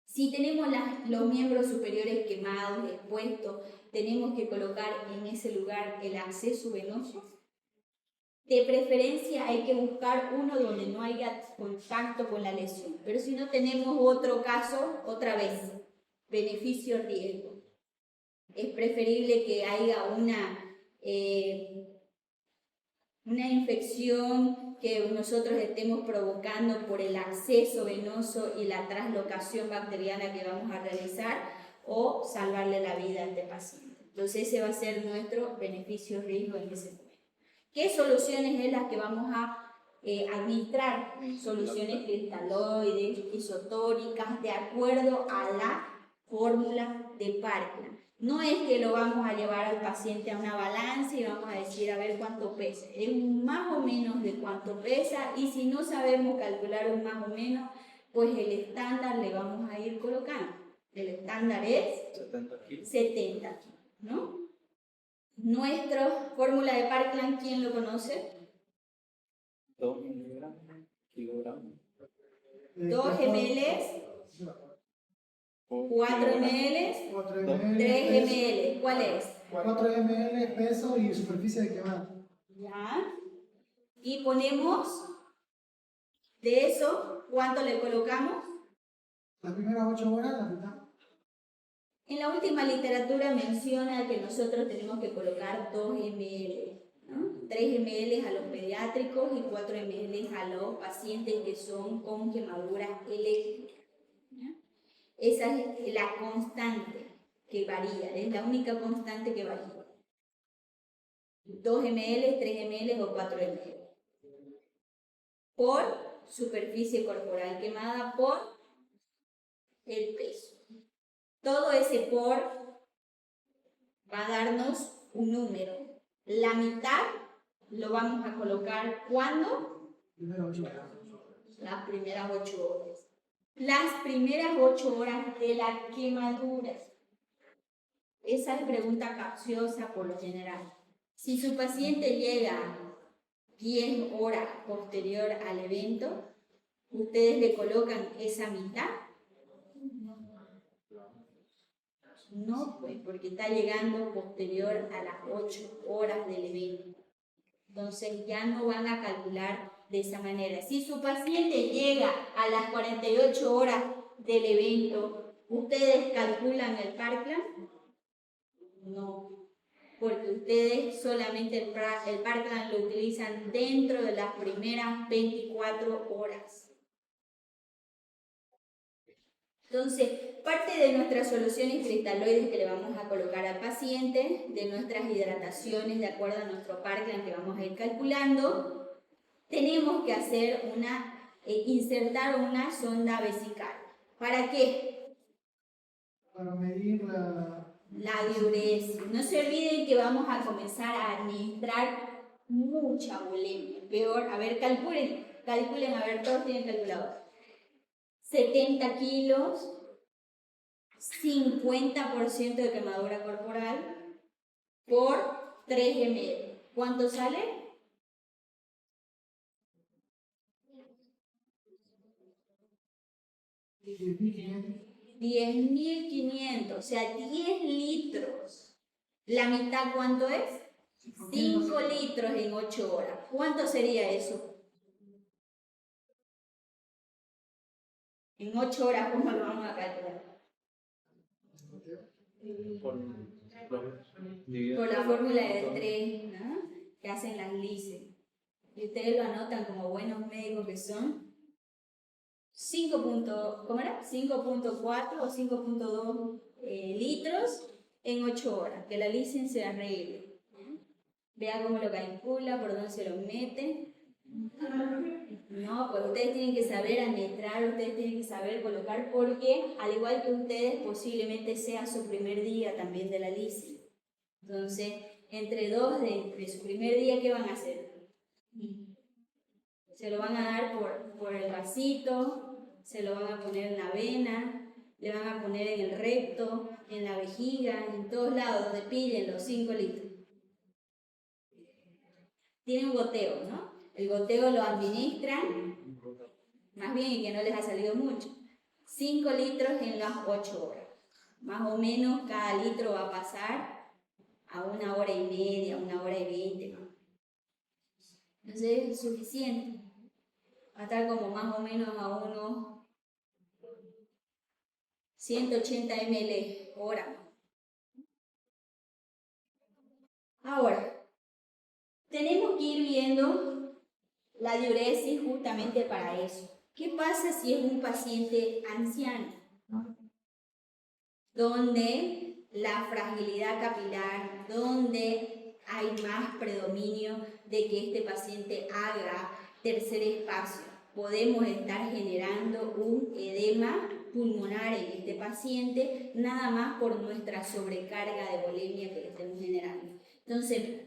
Si tenemos los miembros superiores quemados, expuestos, tenemos que colocar en ese lugar el acceso venoso. De preferencia hay que buscar uno donde no haya contacto con la lesión. Pero si no tenemos otro caso, otra vez, beneficio-riesgo. Es preferible que haya una infección que nosotros estemos provocando por el acceso venoso y la translocación bacteriana que vamos a realizar, o salvarle la vida a este paciente. Entonces ese va a ser nuestro beneficio-riesgo en ese momento. ¿Qué soluciones es las que vamos a administrar? Soluciones cristaloides, isotóricas, de acuerdo a la fórmula de Parkland. No es que lo vamos a llevar al paciente a una balanza y vamos a decir a ver cuánto pesa. Es un más o menos de cuánto pesa, y si no sabemos calcular un más o menos, pues el estándar le vamos a ir colocando. El estándar es 70 kilos, ¿no? Nuestra fórmula de Parkland, ¿quién lo conoce? 2 miligramos, kilogramos. 2 ml, 4 ml, 4 3 ml, ml. ¿Cuál es? 4 ml peso y superficie de quemado. Ya. Y ponemos de eso, ¿cuánto le colocamos? Las primeras 8 horas, la mitad. En la última literatura menciona que nosotros tenemos que colocar 2 ml. ¿no? 3 ml a los pediátricos y 4 ml a los pacientes que son con quemaduras eléctricas. ¿Ya? Esa es la constante que varía, es la única constante que varía. 2 ml, 3 ml o 4 ml. Por superficie corporal quemada por el peso. Todo ese por va a darnos un número. La mitad lo vamos a colocar ¿cuándo? Primero 8 horas. Las primeras 8 horas. Las primeras 8 horas de la quemadura. Esa es pregunta capciosa por lo general. Si su paciente llega 10 horas posterior al evento, ¿ustedes le colocan esa mitad? No, pues, porque está llegando posterior a las 8 horas del evento. Entonces ya no van a calcular de esa manera. Si su paciente llega a las 48 horas del evento, ¿ustedes calculan el Parkland? No, porque ustedes solamente el Parkland lo utilizan dentro de las primeras 24 horas. Entonces, parte de nuestras soluciones cristaloides que le vamos a colocar al paciente, de nuestras hidrataciones de acuerdo a nuestro Parkland que vamos a ir calculando, tenemos que hacer insertar una sonda vesical. ¿Para qué? Para medir la diuresis. No se olviden que vamos a comenzar a administrar mucha bulimia. Peor, a ver, calculen, a ver, todos tienen calculador. 70 kilos, 50% de quemadura corporal por 3 ml. ¿Cuánto sale? 10.500, o sea, 10 litros. ¿La mitad cuánto es? 5 litros en 8 horas. ¿Cuánto sería eso? En 8 horas, ¿cómo lo vamos a calcular? Por la fórmula de 3, ¿no? Que hacen las LICE. Y ustedes lo anotan como buenos médicos que son. 5.4 o 5.2 litros en 8 horas. Que la LICE se arregle. Vea cómo lo calcula, por dónde se lo mete. No, pues ustedes tienen que saber administrar, ustedes tienen que saber colocar, porque al igual que ustedes, posiblemente sea su primer día también de la LICE. Entonces, entre dos de su primer día, ¿qué van a hacer? Se lo van a dar por el vasito, se lo van a poner en la vena, le van a poner en el recto, en la vejiga, en todos lados, donde pillen los 5 litros. Tiene un goteo, ¿no? El goteo lo administran, más bien y que no les ha salido mucho. 5 litros en las 8 horas. Más o menos cada litro va a pasar a 1 hora y media, 1 hora y 20, ¿no? Entonces es suficiente. Va a estar como más o menos a unos 180 ml hora. Ahora, tenemos que ir viendo la diuresis justamente para eso. ¿Qué pasa si es un paciente anciano? Donde la fragilidad capilar, donde hay más predominio de que este paciente haga tercer espacio. Podemos estar generando un edema pulmonar en este paciente, nada más por nuestra sobrecarga de bulimia que le estemos generando. Entonces,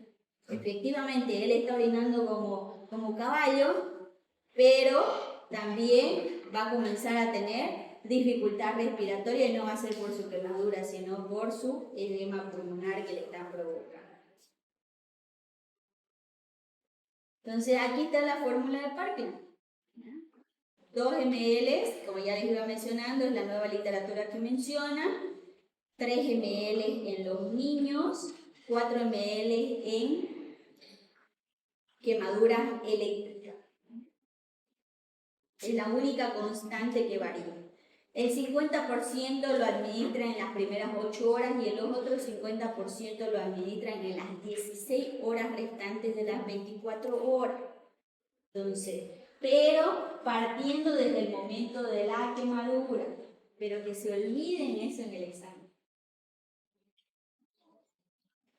efectivamente, él está orinando como caballo, pero también va a comenzar a tener dificultad respiratoria, y no va a ser por su quemadura, sino por su edema pulmonar que le están provocando. Entonces, aquí está la fórmula de Parkland. 2 ml, como ya les iba mencionando, es la nueva literatura que menciona. 3 ml en los niños, 4 ml en quemadura eléctrica. Es la única constante que varía. El 50% lo administran en las primeras 8 horas y el otro 50% lo administran en las 16 horas restantes de las 24 horas. Entonces, pero partiendo desde el momento de la quemadura, pero que se olviden eso en el examen.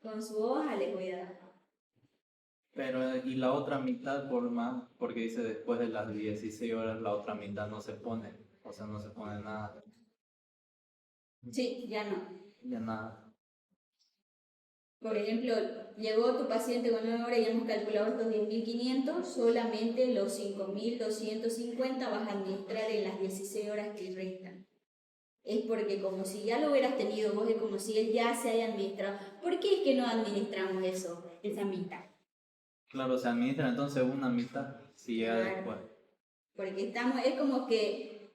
Con su hoja les voy a dar. Pero, y la otra mitad, por más, porque dice después de las 16 horas, la otra mitad no se pone, o sea, no se pone nada, Sí, ya no. ya nada. Por ejemplo, llegó tu paciente con 9 horas y hemos calculado estos 10.500, solamente los 5.250 vas a administrar en las 16 horas que restan. Es porque como si ya lo hubieras tenido vos, es como si él ya se haya administrado. ¿Por qué es que no administramos eso, esa mitad? Claro, se administra entonces una mitad, si ya Claro. después. Porque es como que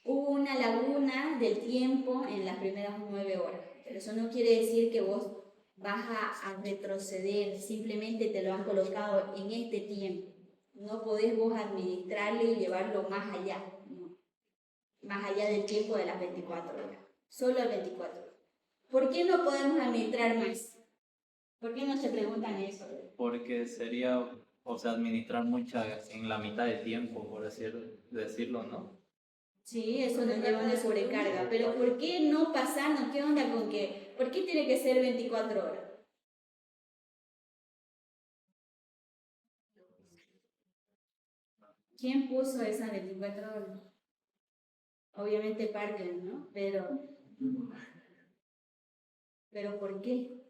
hubo una laguna del tiempo en las primeras 9 horas. Pero eso no quiere decir que vos vas a retroceder, simplemente te lo han colocado en este tiempo. No podés vos administrarlo y llevarlo más allá, ¿no? Más allá del tiempo de las 24 horas, solo las 24 horas. ¿Por qué no podemos administrar más? ¿Por qué no se preguntan eso? Porque sería, o sea, administrar mucha en la mitad de tiempo, por decirlo, ¿no? Sí, eso nos lleva a una sobrecarga, pero ¿por qué no pasarnos? ¿Qué onda con qué? ¿Por qué tiene que ser 24 horas? ¿Quién puso esas 24 horas? Obviamente Parker, ¿no? Pero ¿por qué?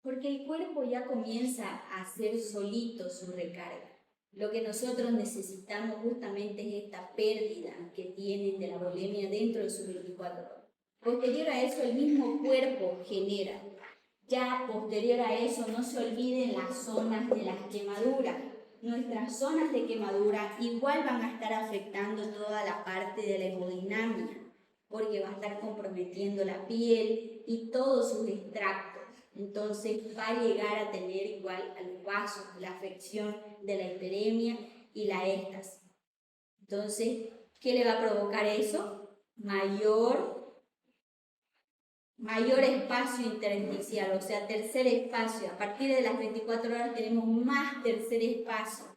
Porque el cuerpo ya comienza a hacer solito su recarga. Lo que nosotros necesitamos justamente es esta pérdida que tienen de la bulimia dentro de sus 24 horas. Posterior a eso, el mismo cuerpo genera. Ya posterior a eso, no se olviden las zonas de las quemaduras. Nuestras zonas de quemadura igual van a estar afectando toda la parte de la hemodinamia, porque va a estar comprometiendo la piel y todos sus extractos. Entonces va a llegar a tener igual a los vasos la afección de la hiperemia y la éstasis. Entonces, ¿qué le va a provocar eso? Mayor espacio intersticial, o sea, tercer espacio. A partir de las 24 horas tenemos más tercer espacio.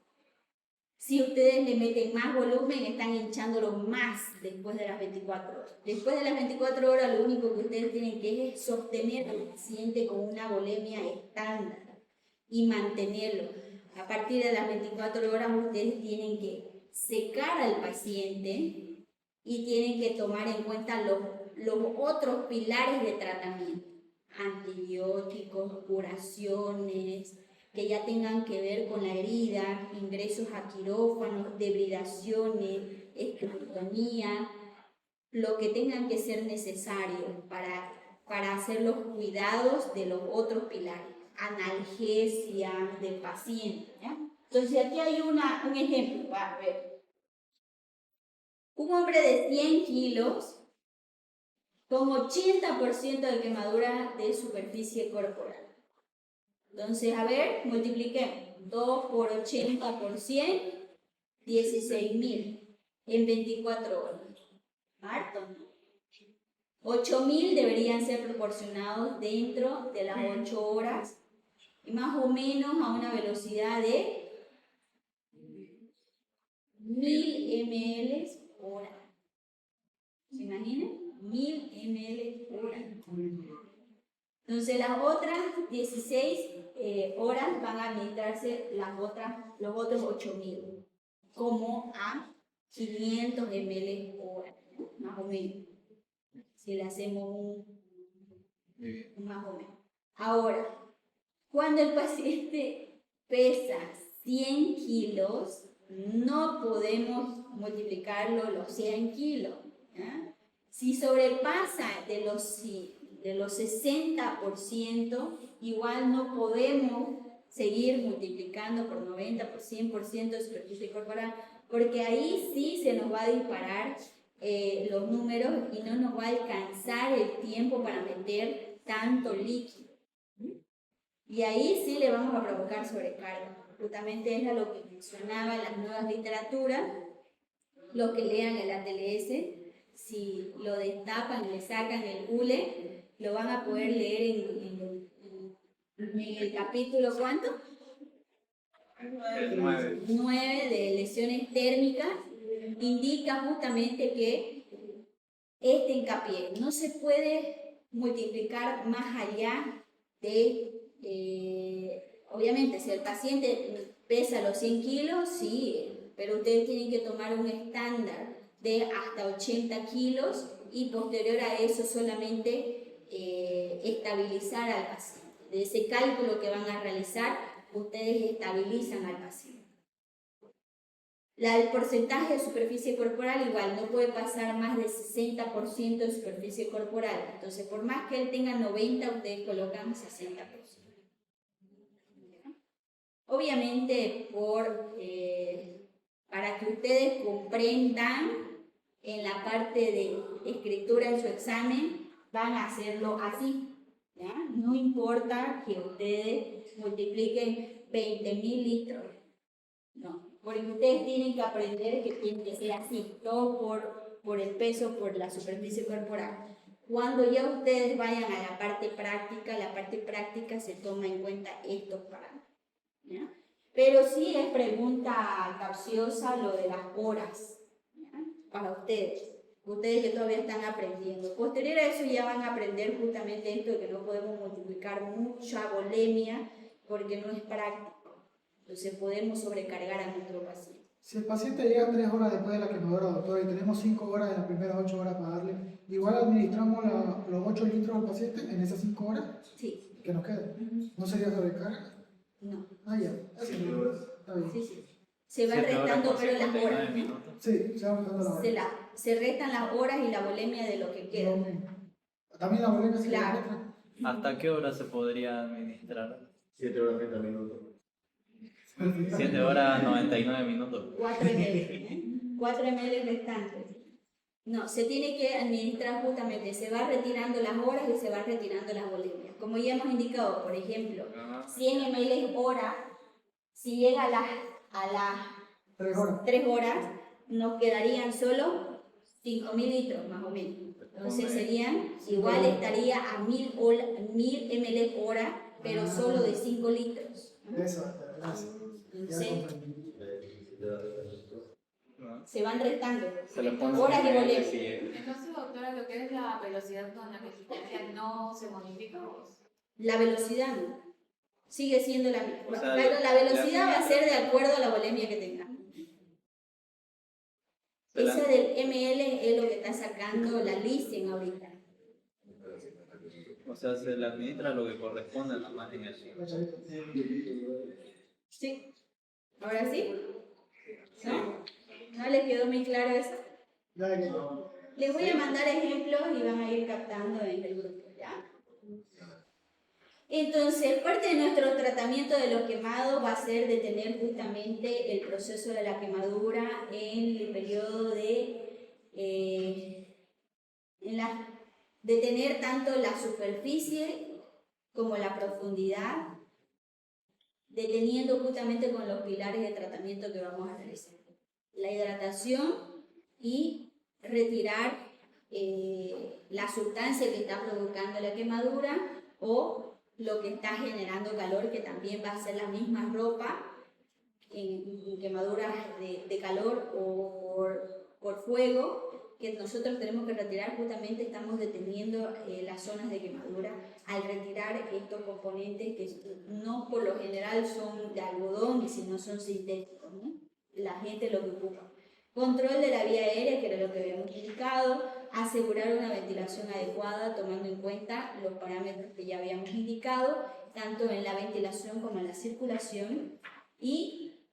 Si ustedes le meten más volumen, están hinchándolo más después de las 24 horas. Después de las 24 horas, lo único que ustedes tienen que es sostener al paciente con una volemia estándar y mantenerlo. A partir de las 24 horas, ustedes tienen que secar al paciente y tienen que tomar en cuenta los otros pilares de tratamiento. Antibióticos, curaciones, que ya tengan que ver con la herida, ingresos a quirófanos, debridaciones, esclerotomía, lo que tengan que ser necesario para hacer los cuidados de los otros pilares, analgesia del paciente. ¿Ya? Entonces aquí hay un ejemplo, para ver. Un hombre de 100 kilos con 80% de quemadura de superficie corporal. Entonces, a ver, multipliquemos. 2 por 80 por 100, 16.000 en 24 horas. Harto, ¿no? 8.000 deberían ser proporcionados dentro de las 8 horas y más o menos a una velocidad de 1.000 ml hora. ¿Se imaginan? 1.000 ml hora. Entonces las otras 16 horas van a administrarse los otros 8.000, como a 500 ml hora, más o menos. Si le hacemos más o menos. Ahora, cuando el paciente pesa 100 kilos, no podemos multiplicarlo los 100 kilos. ¿Ya? Si sobrepasa de los 60%, igual no podemos seguir multiplicando por 90, por 100% de superficie corporal, porque ahí sí se nos va a disparar los números y no nos va a alcanzar el tiempo para meter tanto líquido. Y ahí sí le vamos a provocar sobrecarga. Justamente es a lo que mencionaba las nuevas literaturas. Los que lean el ATLS, si lo destapan y le sacan el hule, lo van a poder leer en el capítulo, ¿cuánto? El 9. 9 de lesiones térmicas. Indica justamente que este hincapié no se puede multiplicar más allá de, obviamente, si el paciente pesa los 100 kilos, sí, pero ustedes tienen que tomar un estándar de hasta 80 kilos y posterior a eso solamente estabilizar al paciente. De ese cálculo que van a realizar, ustedes estabilizan al paciente. El porcentaje de superficie corporal igual no puede pasar más del 60% de superficie corporal. Entonces, por más que él tenga 90, ustedes colocan 60%. Obviamente, para que ustedes comprendan en la parte de escritura en su examen, van a hacerlo así. ¿Ya? No importa que ustedes multipliquen 20.000 litros. No, porque ustedes tienen que aprender que tiene que ser así, todo por el peso, por la superficie corporal. Cuando ya ustedes vayan a la parte práctica se toma en cuenta estos parámetros. ¿Ya? Pero sí es pregunta capciosa lo de las horas, ¿ya? Para ustedes que todavía están aprendiendo. Posterior a eso ya van a aprender justamente esto de que no podemos multiplicar mucha volemia porque no es práctico. Entonces podemos sobrecargar a nuestro paciente. Si el paciente llega 3 horas después de la quemadura, doctor, y tenemos 5 horas de las primeras 8 horas para darle, igual administramos los 8 litros al paciente en esas 5 horas Sí. que nos quedan. ¿No sería sobrecarga? No. Ah, ya. Sí, está bien. Sí, sí. Se van restando pero las horas. Sí, se va restando la hora. Se restan las horas y la volemia de lo que queda. También la boleca se Claro. resta. ¿Hasta qué hora se podría administrar? 7 horas 30 minutos. 7 horas 99 minutos. 4 ml. 4 ml restantes. No, se tiene que administrar justamente, se va retirando las horas y se va retirando las volemias. Como ya hemos indicado, por ejemplo, 100 ml hora, si llega a las 3 horas, nos quedarían solo 5.000 litros más o menos. Entonces serían, igual estaría a 1.000 ml hora, pero solo de 5 litros. Eso, gracias. Entonces, ¿No? se van restando Se le pone horas y un volemias. sí. Entonces, doctora, lo que es la velocidad con la que se inicia no se modifica. La velocidad sigue siendo la misma. O sea, Pero la velocidad va a ser de acuerdo a la volemia que tengamos. Esa del ml es lo que está sacando la Listen ahorita. O sea, se le administra lo que corresponde nada más en eso. ¿Sí? ¿Ahora sí? ¿No? ¿No les quedó muy claro eso? Les voy a mandar ejemplos y van a ir captando en el grupo, ¿ya? Entonces, parte de nuestro tratamiento de los quemados va a ser detener justamente el proceso de la quemadura en el periodo de detener tanto la superficie como la profundidad, deteniendo justamente con los pilares de tratamiento que vamos a realizar. La hidratación y retirar la sustancia que está provocando la quemadura o lo que está generando calor, que también va a ser la misma ropa en quemaduras de calor o por fuego, que nosotros tenemos que retirar. Justamente estamos deteniendo las zonas de quemadura al retirar estos componentes que no por lo general son de algodón, sino son sintéticos, ¿no? La gente lo que ocupa. Control de la vía aérea, que era lo que habíamos indicado, asegurar una ventilación adecuada tomando en cuenta los parámetros que ya habíamos indicado, tanto en la ventilación como en la circulación, y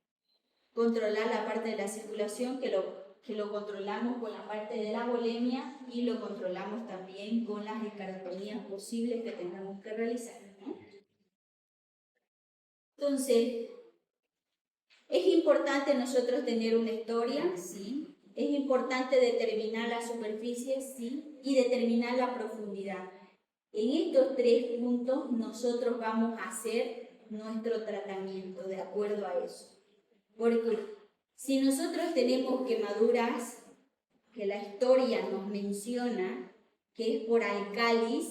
controlar la parte de la circulación que lo controlamos con la parte de la volemia y lo controlamos también con las escarotomías posibles que tengamos que realizar, ¿no? Entonces, es importante nosotros tener una historia, sí. Es importante determinar la superficie, sí, y determinar la profundidad. En estos 3 puntos nosotros vamos a hacer nuestro tratamiento de acuerdo a eso. Porque si nosotros tenemos quemaduras que la historia nos menciona que es por álcalis,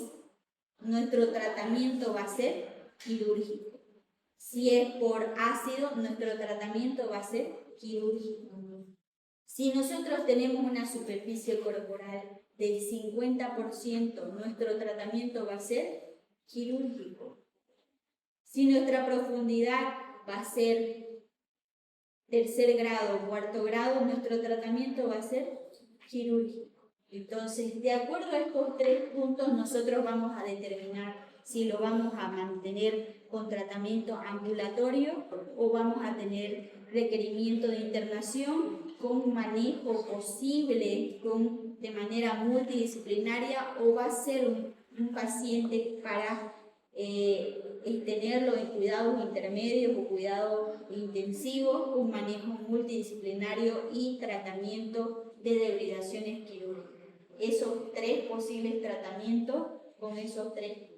nuestro tratamiento va a ser quirúrgico. Si es por ácido, nuestro tratamiento va a ser quirúrgico. Si nosotros tenemos una superficie corporal del 50%, nuestro tratamiento va a ser quirúrgico. Si nuestra profundidad va a ser tercer grado o cuarto grado, nuestro tratamiento va a ser quirúrgico. Entonces, de acuerdo a estos 3 puntos, nosotros vamos a determinar si lo vamos a mantener con tratamiento ambulatorio o vamos a tener requerimiento de internación con manejo posible de manera multidisciplinaria, o va a ser un paciente para tenerlo en cuidados intermedios o cuidados intensivos, un manejo multidisciplinario y tratamiento de debridaciones quirúrgicas. Esos 3 posibles tratamientos con esos 3.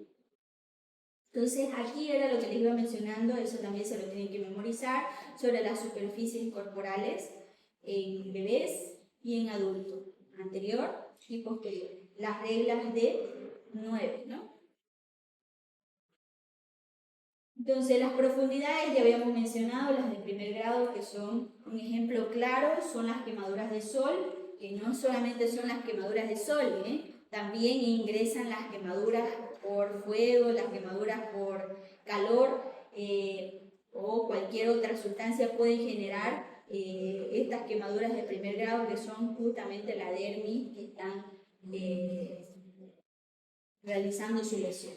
Entonces aquí era lo que les iba mencionando, eso también se lo tienen que memorizar, sobre las superficies corporales en bebés y en adultos, anterior y posterior. Las reglas de 9, ¿no? Entonces, las profundidades ya habíamos mencionado, las de primer grado, que son un ejemplo claro, son las quemaduras de sol, que no solamente son las quemaduras de sol, también ingresan las quemaduras por fuego, las quemaduras por calor o cualquier otra sustancia pueden generar estas quemaduras de primer grado, que son justamente la dermis, que están realizando su lesión.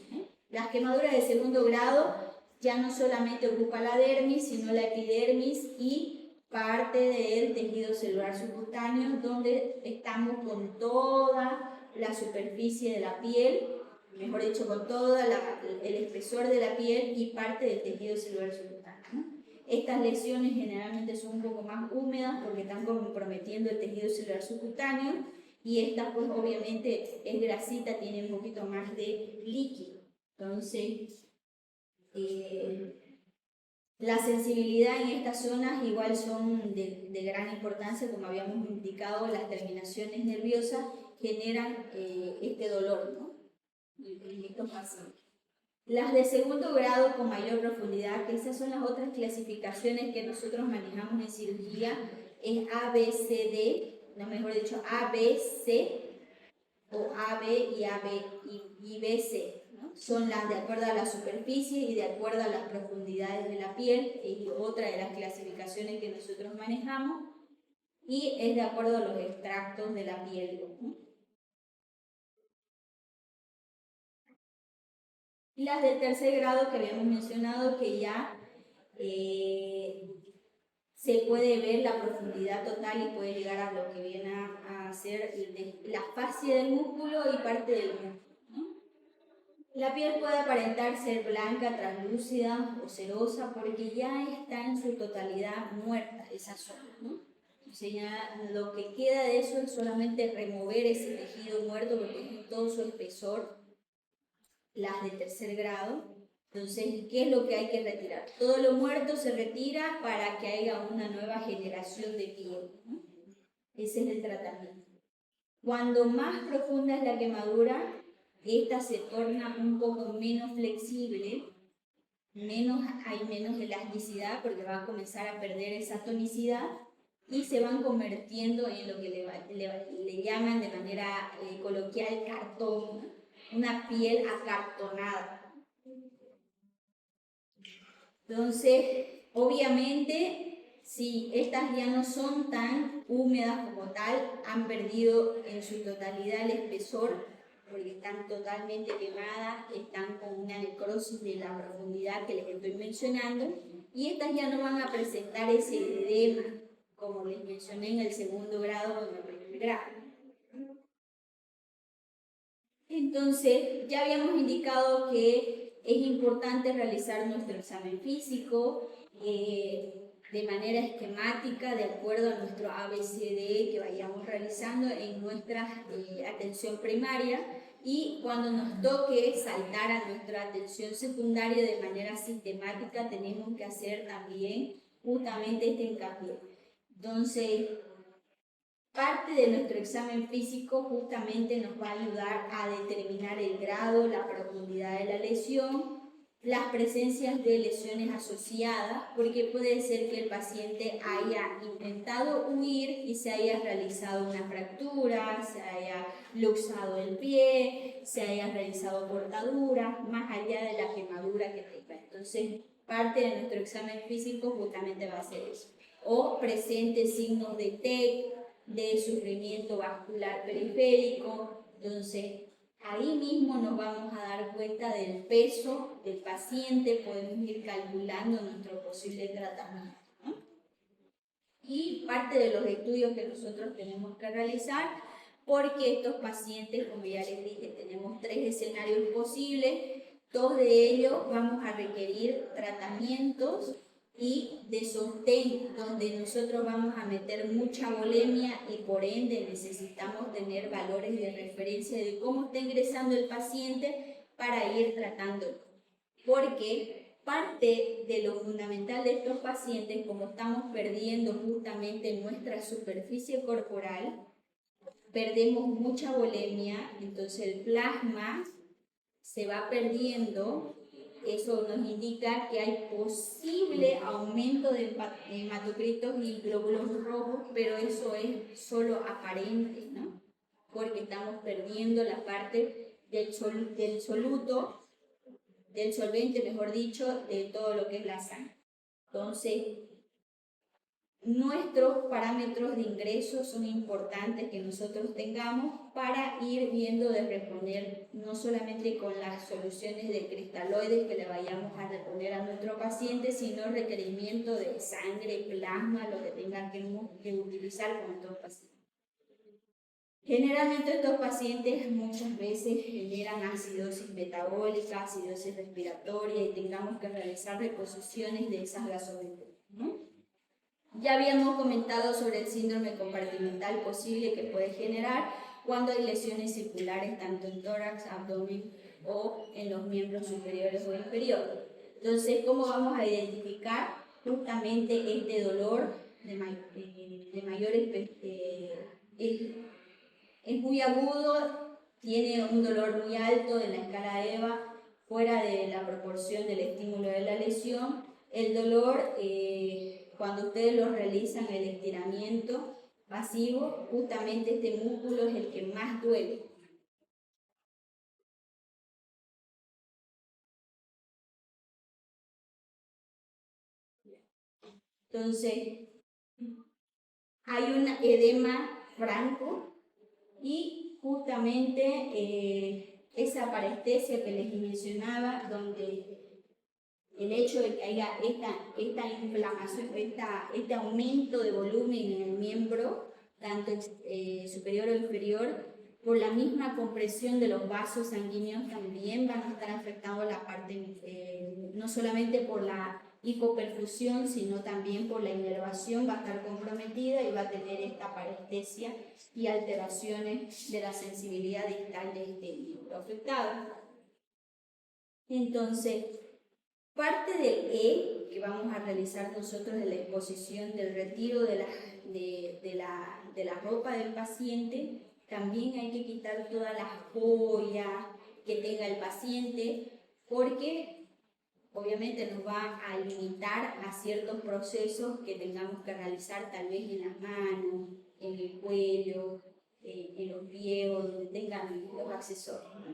Las quemaduras de segundo grado ya no solamente ocupa la dermis, sino la epidermis y parte del tejido celular subcutáneo, donde estamos con toda la superficie de la piel, mejor dicho, con todo el espesor de la piel y parte del tejido celular subcutáneo. Estas lesiones generalmente son un poco más húmedas porque están comprometiendo el tejido celular subcutáneo, y esta pues obviamente es grasita, tiene un poquito más de líquido. Entonces, la sensibilidad en estas zonas igual son de gran importancia, como habíamos indicado, las terminaciones nerviosas generan este dolor, ¿no? En estos pacientes. Las de segundo grado con mayor profundidad, que esas son las otras clasificaciones que nosotros manejamos en cirugía, es A, B, C, D, no, mejor dicho, A, B, C, o AB y AB y BC, ¿no? Son las de acuerdo a la superficie y de acuerdo a las profundidades de la piel, y otra de las clasificaciones que nosotros manejamos, y es de acuerdo a los extractos de la piel, ¿no? Y las de tercer grado que habíamos mencionado, que ya se puede ver la profundidad total y puede llegar a lo que viene a ser la fascia del músculo y parte del músculo, ¿no? La piel puede aparentar ser blanca, translúcida o cerosa porque ya está en su totalidad muerta esa zona, ¿no? O sea, ya lo que queda de eso es solamente remover ese tejido muerto porque tiene todo su espesor, las de tercer grado. Entonces, ¿qué es lo que hay que retirar? Todo lo muerto se retira para que haya una nueva generación de piel, ¿no? Ese es el tratamiento. Cuando más profunda es la quemadura, esta se torna un poco menos flexible, hay menos elasticidad porque va a comenzar a perder esa tonicidad y se van convirtiendo en lo que le llaman de manera coloquial cartón, ¿no? Una piel acartonada. Entonces, obviamente, si estas ya no son tan húmedas como tal, han perdido en su totalidad el espesor, porque están totalmente quemadas, están con una necrosis de la profundidad que les estoy mencionando, y estas ya no van a presentar ese edema, como les mencioné en el segundo grado o en el primer grado. Entonces, ya habíamos indicado que es importante realizar nuestro examen físico de manera esquemática, de acuerdo a nuestro ABCD que vayamos realizando en nuestra atención primaria. y cuando nos toque saltar a nuestra atención secundaria de manera sistemática, tenemos que hacer también justamente este hincapié. Entonces, parte de nuestro examen físico justamente nos va a ayudar a determinar el grado, la profundidad de la lesión, las presencias de lesiones asociadas, porque puede ser que el paciente haya intentado huir y se haya realizado una fractura, se haya luxado el pie, se haya realizado cortaduras, más allá de la quemadura que tenga. Entonces, parte de nuestro examen físico justamente va a ser eso. O presente signos de TEC, de sufrimiento vascular periférico. Entonces, ahí mismo nos vamos a dar cuenta del peso del paciente, podemos ir calculando nuestro posible tratamiento, ¿no? Y parte de los estudios que nosotros tenemos que realizar, porque estos pacientes, como ya les dije, tenemos 3 escenarios posibles, 2 de ellos vamos a requerir tratamientos y de sostén, donde nosotros vamos a meter mucha volemia y por ende necesitamos tener valores de referencia de cómo está ingresando el paciente para ir tratándolo. Porque parte de lo fundamental de estos pacientes, como estamos perdiendo justamente nuestra superficie corporal, perdemos mucha volemia, entonces el plasma se va perdiendo. Eso nos indica que hay posible aumento de hematocritos y glóbulos rojos, pero eso es solo aparente, ¿no? Porque estamos perdiendo la parte del soluto, del solvente, mejor dicho, de todo lo que es la sangre. Entonces, nuestros parámetros de ingreso son importantes que nosotros tengamos para ir viendo de reponer, no solamente con las soluciones de cristaloides que le vayamos a reponer a nuestro paciente, sino el requerimiento de sangre, plasma, lo que tengan que utilizar con estos pacientes. Generalmente estos pacientes muchas veces generan acidosis metabólica, acidosis respiratoria y tengamos que realizar reposiciones de esas gasometrías, ¿no? Ya habíamos comentado sobre el síndrome compartimental posible que puede generar cuando hay lesiones circulares tanto en tórax, abdomen o en los miembros superiores o inferiores. Entonces, ¿cómo vamos a identificar justamente este dolor de mayor es muy agudo, tiene un dolor muy alto en la escala EVA, fuera de la proporción del estímulo de la lesión? El dolor, cuando ustedes lo realizan el estiramiento pasivo, justamente este músculo es el que más duele. Entonces, hay un edema franco y justamente esa parestesia que les mencionaba, donde el hecho de que haya esta inflamación, este aumento de volumen en el miembro, tanto superior o inferior, por la misma compresión de los vasos sanguíneos también van a estar afectando la parte, no solamente por la hipoperfusión, sino también por la inervación, va a estar comprometida y va a tener esta parestesia y alteraciones de la sensibilidad distal de este miembro afectado. Entonces, parte del E que vamos a realizar nosotros en la exposición del retiro de la ropa del paciente, también hay que quitar todas las joyas que tenga el paciente, porque obviamente nos va a limitar a ciertos procesos que tengamos que realizar tal vez en las manos, en el cuello, en los pies, donde tengan los accesorios, ¿no?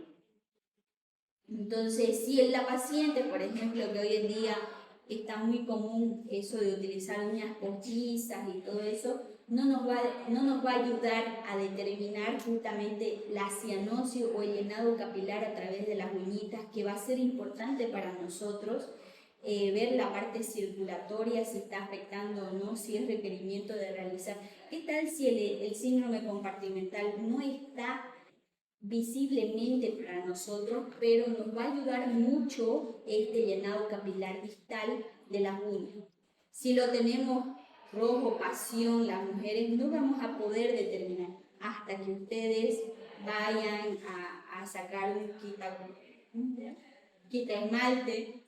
Entonces, si la paciente, por ejemplo, que hoy en día está muy común eso de utilizar uñas postizas y todo eso, no nos va a ayudar a determinar justamente la cianosis o el llenado capilar a través de las uñitas, que va a ser importante para nosotros ver la parte circulatoria, si está afectando o no, si es requerimiento de realizar. ¿Qué tal si el síndrome compartimental no está visiblemente para nosotros, pero nos va a ayudar mucho este llenado capilar distal de las uñas? Si lo tenemos rojo, pasión, las mujeres, no vamos a poder determinar hasta que ustedes vayan a a sacar un quita esmalte,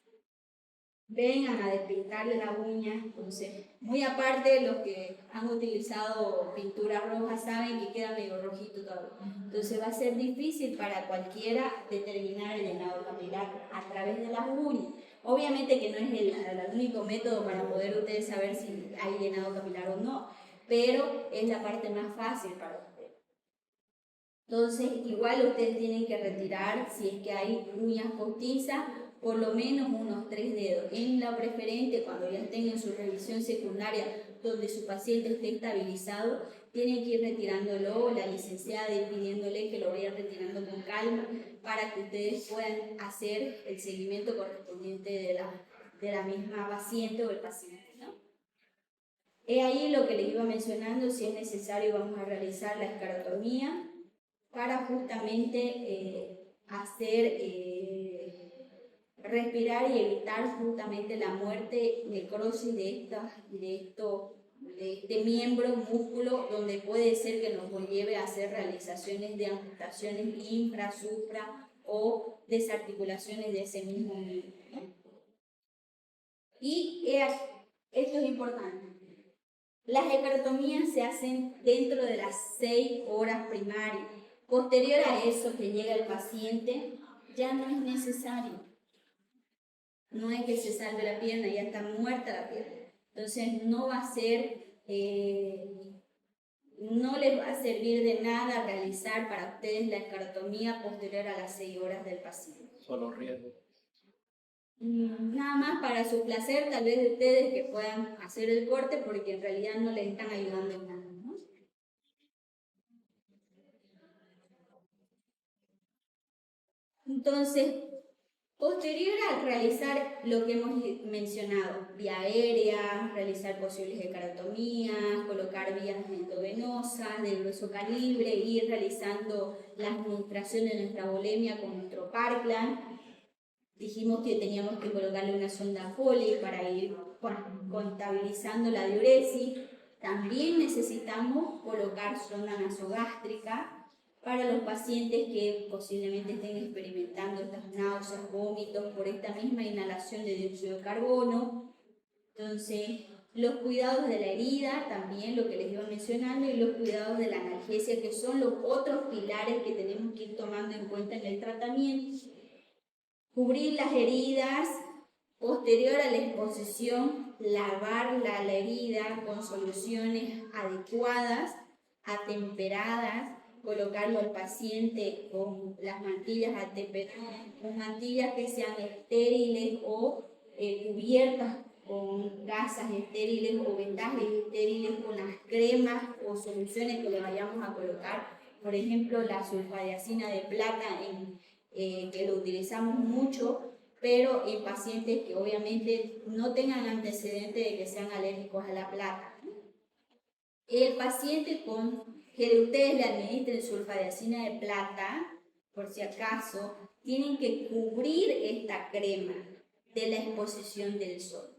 vengan a despintarle la uña. Entonces, muy aparte, los que han utilizado pintura roja saben que queda medio rojito todo. Entonces va a ser difícil para cualquiera determinar el llenado capilar a través de las uñas. Obviamente que no es el único método para poder ustedes saber si hay llenado capilar o no, pero es la parte más fácil para ustedes. Entonces, igual ustedes tienen que retirar, si es que hay uñas postizas, por lo menos unos 3 dedos. En la preferente, cuando ya estén en su revisión secundaria, donde su paciente esté estabilizado, tienen que ir retirándolo, la licenciada ir pidiéndole que lo vaya retirando con calma para que ustedes puedan hacer el seguimiento correspondiente de la misma paciente o el paciente, ¿no? Es ahí lo que les iba mencionando, si es necesario vamos a realizar la escarotomía para justamente respirar y evitar justamente la muerte, necrosis de este miembro, músculo, donde puede ser que nos conlleve a hacer realizaciones de amputaciones infra, supra o desarticulaciones de ese mismo miembro, ¿no? Y esto es importante. Las escarotomías se hacen dentro de las 6 horas primarias. Posterior a eso que llega el paciente, ya no es necesario. No es que se salve la pierna, ya está muerta la pierna. Entonces no va a ser, no les va a servir de nada realizar para ustedes la escarotomía posterior a las 6 horas del paciente. Solo riesgo. Nada más para su placer, tal vez de ustedes que puedan hacer el corte, porque en realidad no les están ayudando en nada, ¿no? Entonces, posterior a realizar lo que hemos mencionado, vía aérea, realizar posibles escarotomías, colocar vías endovenosas de grueso calibre, ir realizando la administración de nuestra volemia con nuestro Parkland. Dijimos que teníamos que colocarle una sonda Foley para ir contabilizando la diuresis. También necesitamos colocar sonda nasogástrica para los pacientes que posiblemente estén experimentando estas náuseas, vómitos por esta misma inhalación de dióxido de carbono. Entonces, los cuidados de la herida, también lo que les iba mencionando, y los cuidados de la analgesia, que son los otros pilares que tenemos que ir tomando en cuenta en el tratamiento. Cubrir las heridas, posterior a la exposición, lavar la herida con soluciones adecuadas, atemperadas, colocarlo al paciente con las mantillas atemperadas, con mantillas que sean estériles o cubiertas con gasas estériles o vendajes estériles con las cremas o soluciones que le vayamos a colocar. Por ejemplo, la sulfadiazina de plata que lo utilizamos mucho, pero en pacientes que obviamente no tengan antecedentes de que sean alérgicos a la plata. El paciente que ustedes le administren sulfadiazina de plata, por si acaso, tienen que cubrir esta crema de la exposición del sol.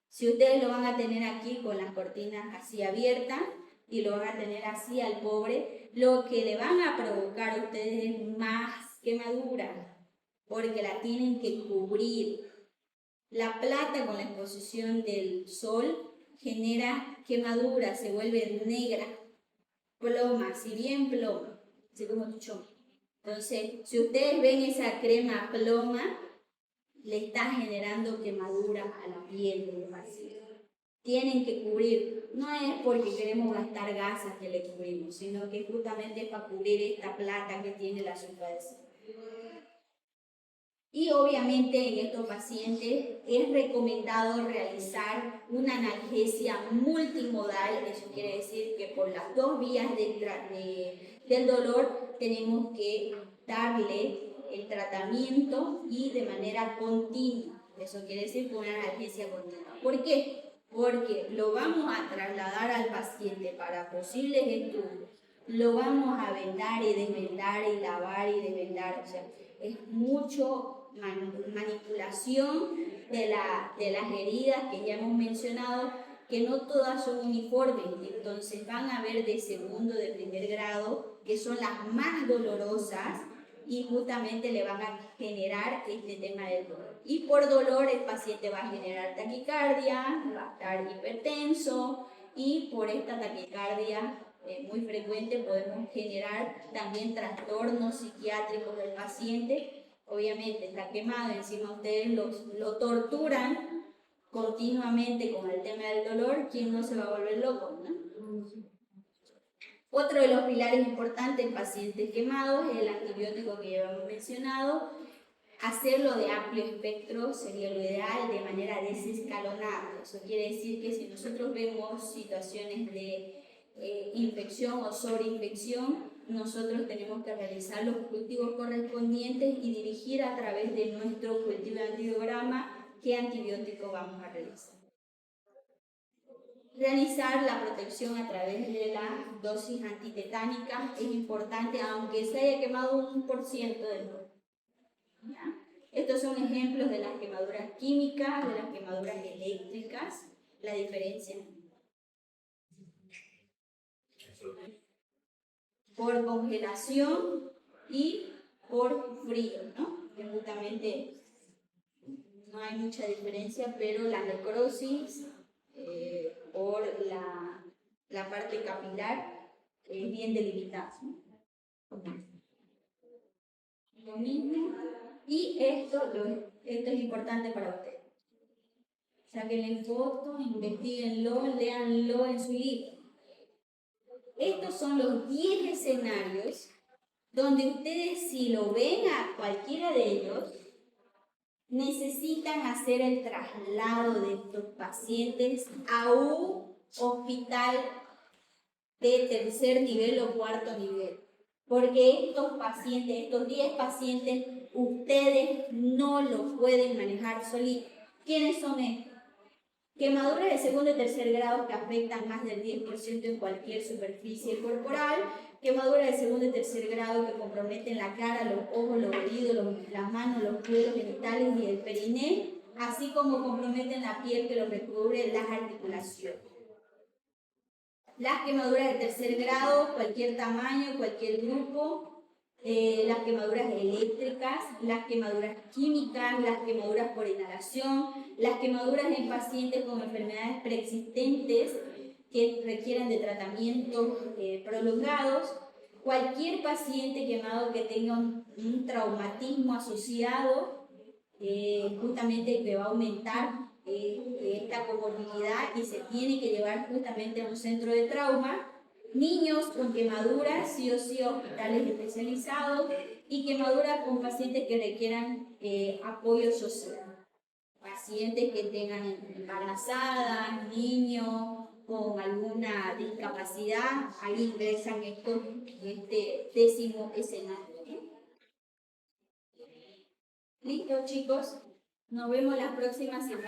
Si ustedes lo van a tener aquí con las cortinas así abiertas y lo van a tener así al pobre, lo que le van a provocar a ustedes es más quemadura, porque la tienen que cubrir. La plata con la exposición del sol genera quemadura, se vuelve negra, ploma, si bien ploma, así como chichón. Entonces, si ustedes ven esa crema ploma, le está generando quemadura a la piel del paciente. Tienen que cubrir, no es porque queremos gastar gasas que le cubrimos, sino que justamente es para cubrir esta plata que tiene la sulfadiazina. Y obviamente en estos pacientes es recomendado realizar una analgesia multimodal, eso quiere decir que por las 2 vías del dolor tenemos que darle el tratamiento y de manera continua, eso quiere decir con una analgesia continua. ¿Por qué? Porque lo vamos a trasladar al paciente para posibles estudios, lo vamos a vendar y desvendar y lavar y desvendar, o sea, es mucho manipulación de las heridas que ya hemos mencionado, que no todas son uniformes, entonces van a haber de segundo, de primer grado, que son las más dolorosas, y justamente le van a generar este tema del dolor. Y por dolor el paciente va a generar taquicardia, va a estar hipertenso y por esta taquicardia muy frecuente podemos generar también trastornos psiquiátricos del paciente. Obviamente está quemado, encima ustedes lo torturan continuamente con el tema del dolor, ¿quién no se va a volver loco, no? Otro de los pilares importantes en pacientes quemados es el antibiótico que ya hemos mencionado. Hacerlo de amplio espectro sería lo ideal, de manera desescalonada. Eso quiere decir que si nosotros vemos situaciones de infección o sobreinfección, nosotros tenemos que realizar los cultivos correspondientes y dirigir a través de nuestro cultivo de antibiograma qué antibiótico vamos a realizar. Realizar la protección a través de la dosis antitetánica es importante, aunque se haya quemado un 1% del cuerpo. Estos son ejemplos de las quemaduras químicas, de las quemaduras eléctricas, la diferencia. Por congelación y por frío, ¿no? Que justamente no hay mucha diferencia, pero la necrosis por la parte capilar es bien delimitada, ¿no? Lo mismo, y esto es importante para ustedes. Sáquenle foto, investiguenlo, léanlo en su libro. Estos son los 10 escenarios donde ustedes, si lo ven a cualquiera de ellos, necesitan hacer el traslado de estos pacientes a un hospital de tercer nivel o cuarto nivel. Porque estos pacientes, estos 10 pacientes, ustedes no los pueden manejar solitos. ¿Quiénes son estos? Quemaduras de segundo y tercer grado que afectan más del 10% en cualquier superficie corporal. Quemaduras de segundo y tercer grado que comprometen la cara, los ojos, los oídos, las manos, los pies, genitales y el periné, así como comprometen la piel que los recubre, las articulaciones. Las quemaduras de tercer grado, cualquier tamaño, cualquier grupo. Las quemaduras eléctricas, las quemaduras químicas, las quemaduras por inhalación, las quemaduras en pacientes con enfermedades preexistentes que requieren de tratamientos prolongados, cualquier paciente quemado que tenga un traumatismo asociado, justamente que va a aumentar esta comorbilidad y se tiene que llevar justamente a un centro de trauma. Niños con quemaduras, sí o sí, hospitales especializados, y quemaduras con pacientes que requieran apoyo social. Pacientes que tengan embarazadas, niños con alguna discapacidad, ahí ingresan este 10º escenario. Listo, chicos, nos vemos la próxima semana.